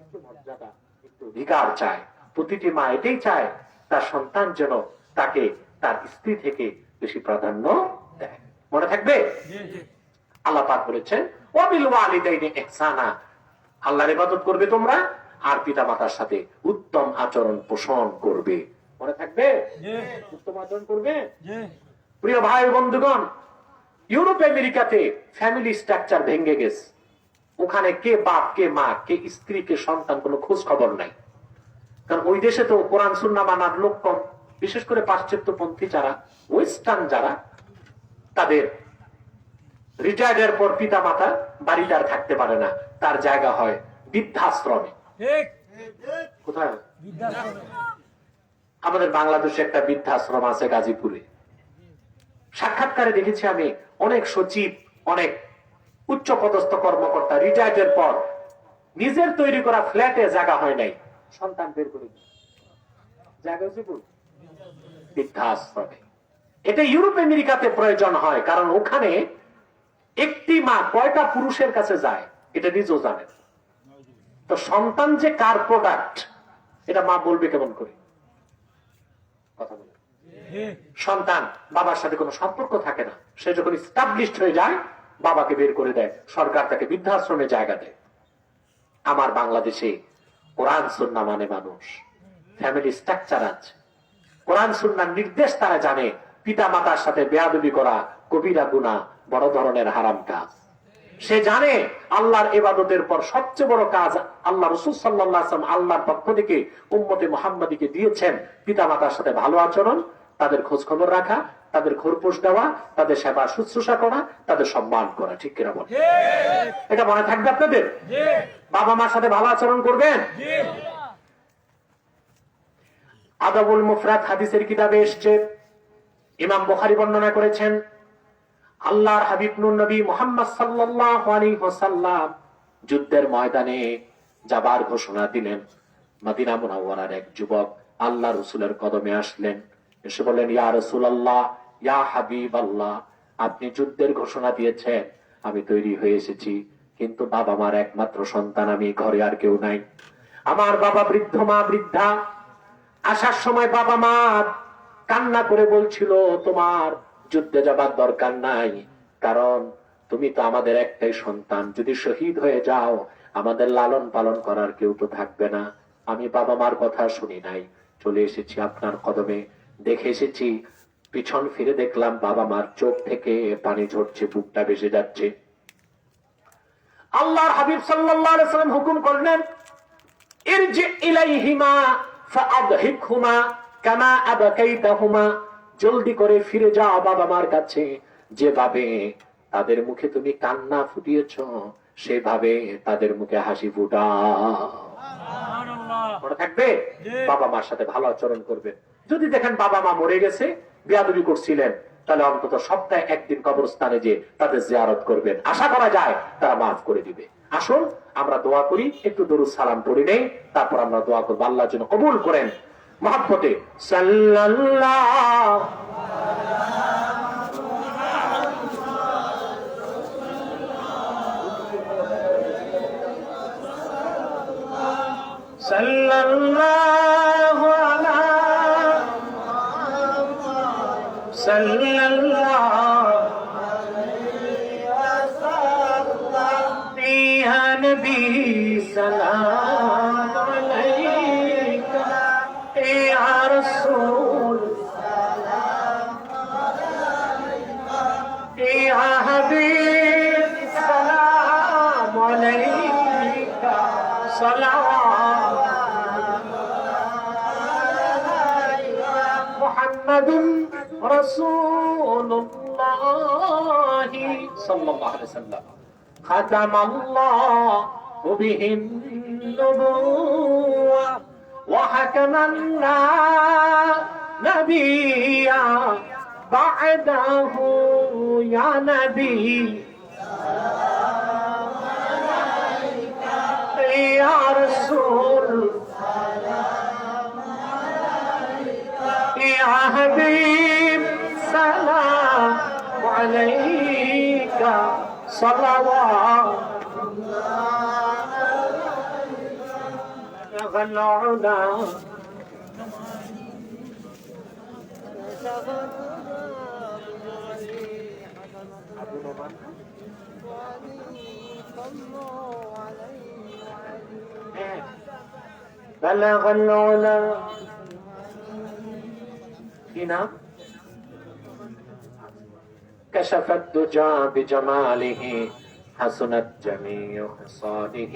একটু মর্যাদা, একটু অধিকার চায়। প্রতিটি মা এটাই চায় তার সন্তান যেন তাকে তার স্ত্রী থেকে বেশি প্রাধান্য দেয়। মনে থাকবে? আল্লাহ পাক বলেছেন ওয়াবিল ওয়ালিদাইনি ইহসানা, আল্লাহর ইবাদত করবে তোমরা আর পিতা মাতার সাথে উত্তম আচরণ পোষণ করবে। মনে থাকবে? উত্তম আচরণ করবে। প্রিয় ভাই বন্ধুগণ, ইউরোপ আমেরিকাতে ফ্যামিলি স্ট্রাকচার ভেঙে গেছে। ওখানে কে বাপ, কে মা, কে স্ত্রী, কে সন্তান, কোনো খোঁজ খবর নাই। কারণ ওই দেশে তো কোরআন সুন্নাহ মানার লোক কম, বিশেষ করে পাশ্চাত্যপন্থী যারা, ওয়েস্টার্ন যারা, তাদের রিটায়ার্ডের পর পিতা মাতা বাড়িতে আর থাকতে পারে না, তার জায়গা হয় বৃদ্ধাশ্রমে। কোথায়? আমাদের বাংলাদেশে একটা বৃদ্ধাশ্রম আছে গাজীপুরে। সাক্ষাৎকারে দেখেছি আমি অনেক সচিব, অনেক উচ্চ পদস্থ কর্মকর্তা রিটায়ার্ডের পর নিজের তৈরি করা ফ্ল্যাটে জায়গা হয় নাই, সন্তান বের করে জায়গা হচ্ছে বৃদ্ধাশ্রমে। এটা ইউরোপ আমেরিকাতে প্রয়োজন হয়, কারণ ওখানে একটি মা কয়টা পুরুষের কাছে যায় এটা নিজেও জানে। তো সন্তান যে কার প্রোডাক্ট এটা মা বলবে কেমন করে? কথা বলে সন্তান বাবার সাথে কোনো সম্পর্ক থাকে না, সে যখন এস্টাবলিশড হয়ে যায় বাবাকে বের করে দেয়, সরকার তাকে বৃদ্ধাশ্রমে জায়গা দেয়। আমার বাংলাদেশে কোরআন সুন্নাহ মানে মানুষ, ফ্যামিলি স্ট্রাকচার আছে, কোরআন সুন্নাহর নির্দেশ তারা জানে। পিতা মাতার সাথে বেয়াদবি করা কবিরা গুনাহ, বড় ধরনের হারাম কাজ। সে জানে আল্লাহর ইবাদতের পর সবচেয়ে বড় কাজ আল্লাহ রাসূল সাল্লাল্লাহু আলাইহি ওয়াসাল্লাম আল্লাহর পক্ষ থেকে উম্মতে মুহাম্মাদীকে দিয়েছেন পিতা মাতার সাথে ভালো আচরণ, তাদের খোঁজ খবর রাখা, তাদের খোরপোশ দেওয়া, তাদের সেবা শুশ্রূষা করা, তাদের সম্মান করা। ঠিক কিনা বলেন? এটা মনে থাকবে আপনাদের? বাবা মার সাথে ভালো আচরণ করবেন। আদাবুল মুফরাদ হাদিসের কিতাবে এসেছে, ইমাম বুখারী বর্ণনা করেছেন, আল্লাহর হাবিব নূর নবী মুহাম্মদ সাল্লাল্লাহু আলাইহি ওয়াসাল্লাম যুদ্ধের ময়দানে যাবার ঘোষণা দিলেন। মদিনা মুনাওয়ারার এক যুবক আল্লাহ রাসূলের কদমে আসলেন, এসে বললেন, ইয়া রাসূলুল্লাহ, ইয়া হাবিবাল্লাহ, আপনি যুদ্ধের ঘোষণা দিয়েছেন, আমি তৈরি হয়ে এসেছি, কিন্তু বাবা মার একমাত্র সন্তান আমি, ঘরে আর কেউ নাই। আমার বাবা বৃদ্ধ, মা বৃদ্ধা। আসার সময় বাবা মা কান্না করে বলছিল, তোমার যুদ্ধে যাবার দরকার নাই, কারণ তুমি তো আমাদের একটাই সন্তান, যদি শহীদ হয়ে যাও আমাদের লালন পালন করার কেউ তো থাকবে না। আমি বাবা মার কথা শুনি নাই, চলে এসেছি আপনার কদমে। দেখে এসেছি, পিছন ফিরে দেখলাম বাবা মার চোখ থেকে পানি ঝরছে, বুকটা ভেসে যাচ্ছে। আল্লাহর হাবিব সাল্লাল্লাহু আলাইহি ওয়াসাল্লাম হুকুম করলেন, ইরজি ইলাইহিমা ফাআদহিকহুমা কামা আবকাইতাহুমা, জলদি করে ফিরে যাও বাবা মার কাছে, যেভাবে তাদের মুখে তুমি কান্না ফুটিয়েছো সেভাবে তাদের মুখে হাসি ফুটাও। মনে থাকবে? বাবা মার সাথে ভালো আচরণ করবেন। যদি দেখেন বাবা মা মরে গেছে, বেয়াদবি করছিলেন, তাহলে অন্তত সপ্তাহে একদিন কবরস্থানে যে তাদের জিয়ারত করবেন, আশা করা যায় তারা মাফ করে দিবে। আসুন আমরা দোয়া করি, একটু দরুদ সালাম পড়ি নেই, তারপর আমরা দোয়া করবো আল্লাহ যেন কবুল করেন। মহব্বতে সাল্লাল্লাহু সাল্লাল্লাহু আলা সাল্লাল্লাহু আলাইহি ওয়াসাল্লাম, ইয়া নবী সালাম আলাইকা, ইয়া রাসূল সালাম আলাইকা, ইয়া হাবিব সালাম আলাইকা, সালাম মুহাম্মাদুন রাসূলুল্লাহি সাল্লাল্লাহু আলাইহি ওয়াসাল্লাম খাতামাল্লাহু বিহিন নুবুওয়া ওয়া হাকামান লা নাবিয়্যা বা'দাহু ইয়া নবী ইয়া রাসূল ইয়া হাবিব সালাম আলাইকা সালাওয়াতুল্লাহ আলাইকা بلغ العلا هنا كشف الدجى بجماله حسنت جميع خصاله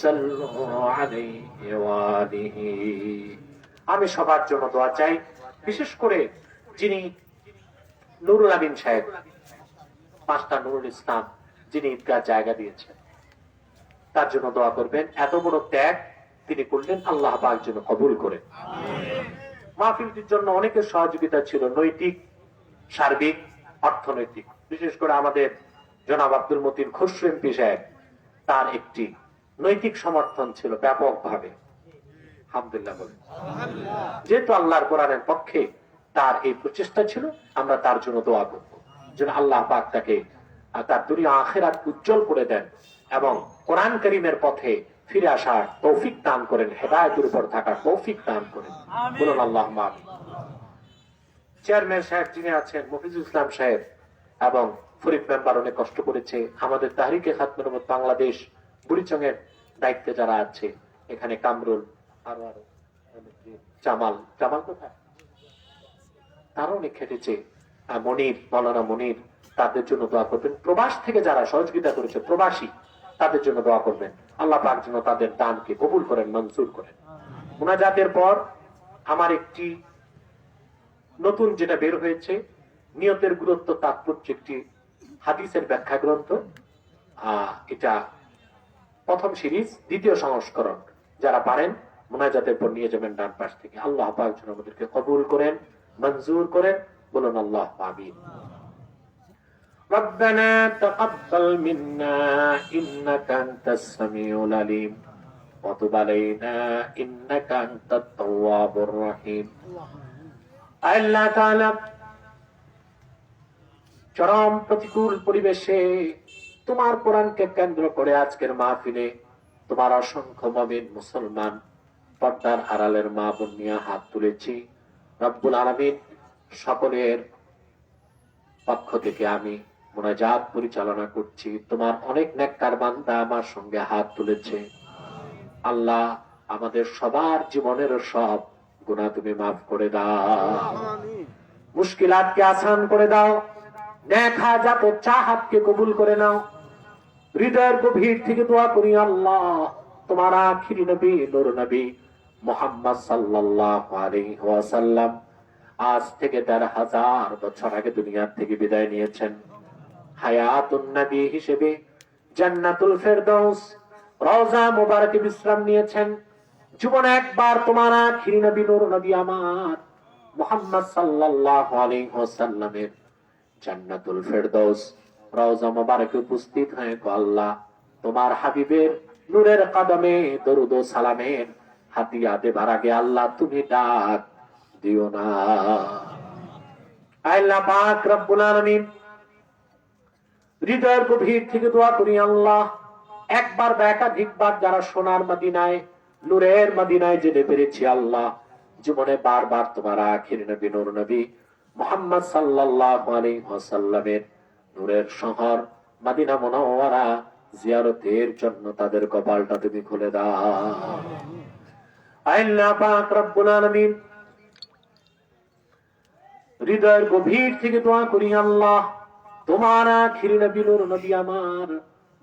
صلوا عليه وآله আমি সবার জন্য দোয়া চাই, বিশেষ করে যিনি নুরুল আমিন সাহেব, পাঁচটা নুরুল ইসলাম, যিনি ঈদগাহ জায়গা দিয়েছেন, তার জন্য দোয়া করবেন। এত বড় ত্যাগ তিনি করলেন, আল্লাহ পাক যেন কবুল করেন। মাহফিলটির জন্য অনেকের সহযোগিতা ছিল, নৈতিক, সার্বিক, অর্থনৈতিক। বিশেষ করে আমাদের জনাব আব্দুল মতিন খসরু এমপি সাহেব, তার একটি নৈতিক সমর্থন ছিল ব্যাপকভাবে। আলহামদুলিল্লাহ বলেন। যেহেতু আল্লাহর কোরআনের পক্ষে তার এই প্রচেষ্টা ছিল, আমরা তার জন্য দোয়া করব যেন আল্লাহ পাক তাকে তার দুনিয়া আখিরাত উজ্জ্বল করে দেন এবং কোরআন কারীমের পথে ফিরে আসার তৌফিক দান করেন, হেদায়েতের উপর থাকার তৌফিক দান করেন। বলুন আল্লাহুম্মা আমিন। চেয়ারম্যান সাহেব যিনি আছেন, মফিজুল ইসলাম সাহেব এবং ফরিদ মেম্বার অনেক কষ্ট করেছে। আমাদের তাহরিকে খাতমুল উম্মত বাংলাদেশ বুড়িচংয়ের দায়িত্বে যারা আছে, এখানে কামরুল, আরো জামাল কোথায়, তারা অনেক খেটেছে। মনির, মৌলানা মনির, তাদের জন্য দোয়া করবেন। প্রবাস থেকে যারা সহযোগিতা করেছে, প্রবাসী, তাদের জন্য দোয়া করবেন। আল্লাহ পাক যেন তাদের দানকে কবুল করেন, মঞ্জুর করেন। মুনাজাতের পর আমার একটি নতুন যেটা বের হয়েছে, নিয়তের গুরুত্ব তাৎপর্য, একটি হাদিসের ব্যাখ্যা গ্রন্থ। এটা প্রথম সিরিজ, দ্বিতীয় সংস্করণ। যারা পারেন মুনাজাতের পর নিয়ে যাবেন ডান পাশ থেকে। আল্লাহ পাক যেন আমাদেরকে কবুল করেন, মঞ্জুর করেন। বলুন আল্লাহ আমিন। ربنا تقبل منا إنك أنت السميع العليم وتب علينا إنك أنت التواب الرحيم। আল্লাহ তাআলা চরম প্রতিকূল পরিবেশে তোমার কোরআনকে কেন্দ্র করে আজকের মাহফিলে তোমার অসংখ্য মুমিন মুসলমান পর্দার আড়ালের মা বোন নিয়ে হাত তুলেছি। রব্বুল আলামিন, সকলের পক্ষ থেকে আমি মুনাজাত পরিচালনা করছি। তোমার অনেক নেককার বান্দা আমার সঙ্গে হাত তুলেছে। আল্লাহ, আমাদের সবার জীবনের সব গুনাহ তুমি মাফ করে দাও, মুশকিলাতকে আসান করে দাও, নেক হাজাত ও চাহাতকে কবুল করে নাও। হৃদয়ের গভীর থেকে দোয়া করি, আল্লাহ, তোমার আখিরি নবী নূর নবী মুহাম্মদ সাল্লাল্লাহু আলাইহি ওয়াসাল্লাম আজ থেকে ১৩,০০০ বছর আগে দুনিয়া থেকে বিদায় নিয়েছেন। হায়াতুন নবী হিসেবে জান্নাতুল ফেরদাউস রওজা মুবারকে বিশ্রাম নিয়েছেন। জীবনে একবার তোমার আখিরি নবী নূর নবী আমার মুহাম্মদ সাল্লাল্লাহু আলাইহি ওয়াসাল্লামের জান্নাতুল ফেরদাউস রওজা মুবারকে উপস্থিত হয়ে গো আল্লাহ, তোমার হাবিবের নূরের কদমে দরুদ ও সালামের হাতিয়া দেবার আগে আল্লাহ তুমি ডাক দিও না। আল্লাহ পাক রব্বুল আলামিন, হৃদয়ের গভীর থেকে দোয়া করি, আল্লাহ, একবার বা একাধিকবার যারা সোনার মদিনায়, নূরের মদিনায় যেতে পেরেছি, আল্লাহ, জীবনে বারবার তোমার আখিরি নবী নূর নবী মুহাম্মদ সাল্লাল্লাহু আলাইহি ওয়াসাল্লামের নূরের শহর মদিনা মুনাওয়ারা জিয়ারতের জন্য তাদের কপালটা তুমি খুলে দাও। আল্লাহ পাক রব্বুল আলামিন, হৃদয়ের গভীর থেকে দোয়া করি, আল্লাহ, তোমার আখিরি নবী নূর নবী আমার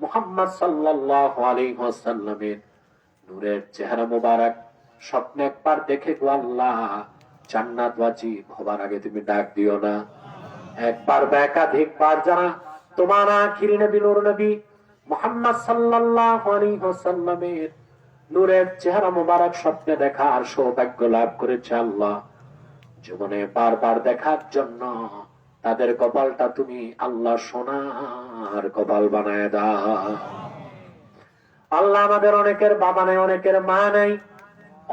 মুহাম্মদ সাল্লাল্লাহু আলাইহি ওয়াসাল্লামের নূরের চেহারা মোবারক স্বপ্নে একবার দেখে গো আল্লাহ, জান্নাত ওয়াজিব হবার আগে তুমি ডাক দিও না। একবার বা একাধিকবার যারা তোমার আখিরি নবী নূর নবী মুহাম্মদ সাল্লাল্লাহু আলাইহি ওয়াসাল্লামের নূরের চেহারা মোবারক স্বপ্নে দেখার সৌভাগ্য লাভ করেছে আল্লাহ, জীবনে বারবার দেখার জন্য তাদের কপালটা তুমি আল্লাহ সোনার কপাল বানায় দাও। আল্লাহ আমাদের অনেকের বাবা নাই, অনেকের মা নাই,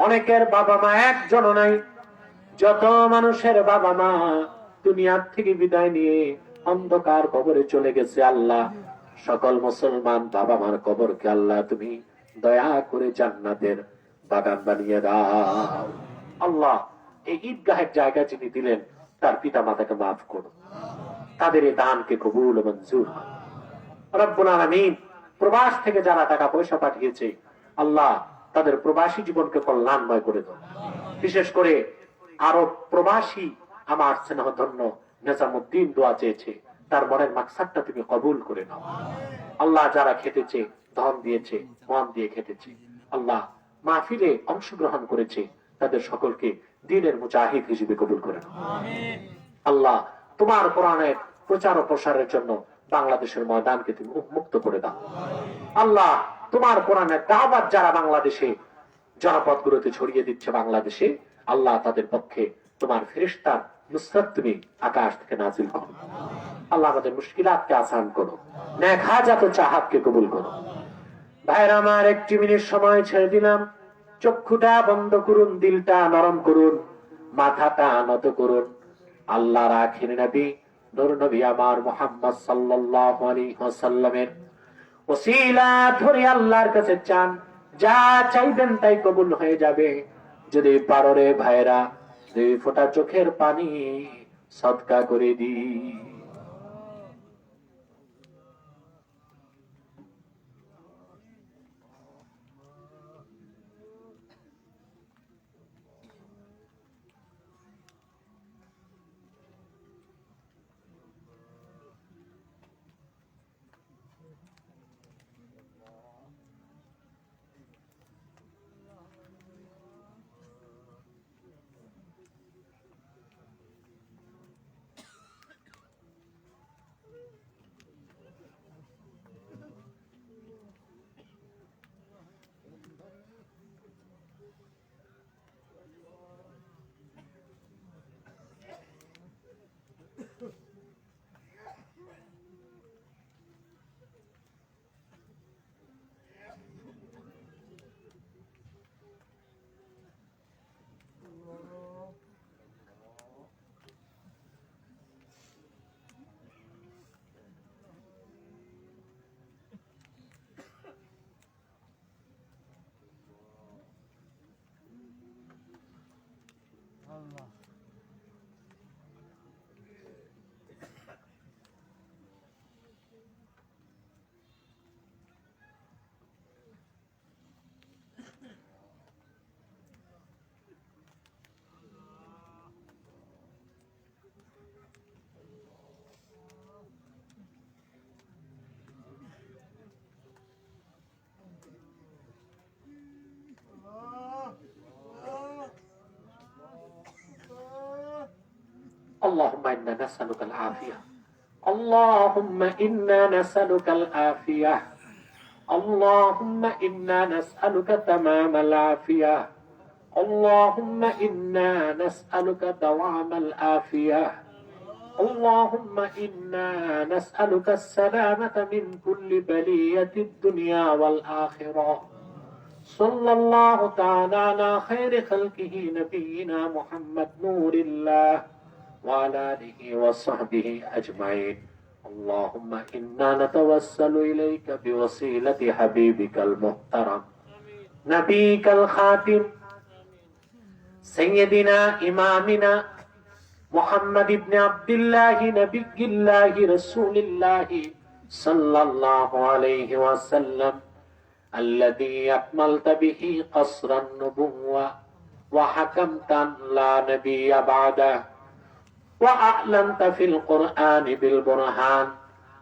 অনেকের বাবা মা একজনও নাই। যত মানুষের বাবা মা দুনিয়ার থেকে বিদায় নিয়ে অন্ধকার কবরে চলে গেছে, আল্লাহ সকল মুসলমান বাবা মার কবরকে আল্লাহ তুমি দয়া করে জান্নাতের বাগান বানিয়ে দাও। আল্লাহ এই ঈদগাহের জায়গা যিনি দিলেন তার পিতা মাতাকে মাফ করো, তাদের এই দানকে কবুল ও মঞ্জুর করো। রব্বুল আলামিন প্রবাস থেকে যারা টাকা পয়সা পাঠিয়েছে আল্লাহ তাদের প্রবাসী জীবনকে কল্যাণময় করে দাও। বিশেষ করে আরো প্রবাসী আমার স্নেহধন্য নিজামুদ্দিন দোয়া চেয়েছে, তার মনের মাকসাদটা তুমি কবুল করে নাও। আল্লাহ যারা খেটেছে, ধন দিয়েছে, মন দিয়ে খেটেছে, আল্লাহ মাহফিলে অংশগ্রহণ করেছে, তাদের সকলকে দ্বীনের মুজাহিদ হিসেবে কবুল করে নাও। আল্লাহ তোমার কোরআনের প্রচার ও প্রসারের জন্য বাংলাদেশের ময়দানকে তুমি উন্মুক্ত করে দাও। আল্লাহ তোমার কোরআনের দাওয়াত যারা বাংলাদেশে জনপদগুলোতে ছড়িয়ে দিচ্ছে বাংলাদেশে, আল্লাহ তাদের পক্ষে তোমার ফেরেশতার নুসরাত তুমি আকাশ থেকে নাজিল করো। আল্লাহ আমাদের মুশকিলাতকে আসান করো, নেক হাজাত ও চাহাতকে কবুল করো। ভাইরা আমার, একটি মিনিট সময় ছেড়ে দিলাম, চক্ষুটা বন্ধ করুন, দিলটা নরম করুন, মাথাটা নত করুন। আল্লাহর আখির নবী নূর নবী আমার মুহাম্মদ সাল্লাল্লাহু আলাইহি ওয়াসাল্লামের ওসিলা ধরে আল্লাহর কাছে চান, যা চাইবেন তাই কবুল হয়ে যাবে। যদি পারো রে ভাইরা, 2 ফোঁটা চোখের পানি সদকা করে দি। اللهم إنا نسألك العافية، اللهم إنا نسألك العافية، اللهم إنا نسألك تمام العافية، اللهم إنا نسألك دوام العافية، اللهم إنا نسألك السلامة من كل بلية الدنيا والآخرة. صلى الله تعالى على خير خلقه نبينا محمد نور الله وعلى آله وصحبه أجمعين. اللهم إنا نتوسل إليك بوسيلة حبيبك المحترم نبيك الخاتم سيدنا إمامنا محمد بن عبد الله نبي الله رسول الله صلى الله عليه وسلم الذي أكملت به قصر النبوة وحكمت لا نبي بعده وأعلنت في القرآن بالبرهان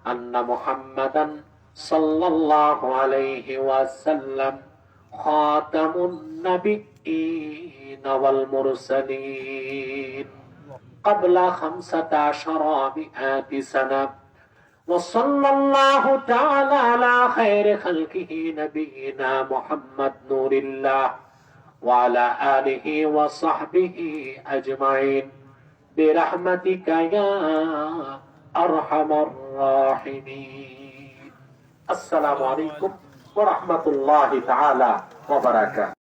أن محمدا صلى الله عليه وسلم خاتم النبي النبيين والمرسلين قبل 1500 سنة وصلى الله تعالى على خير خلقه نبينا محمد نور الله وعلى آله وصحبه أجمعين برحمتك يا أرحم الراحمين. السلام عليكم ورحمة الله تعالى وبركاته.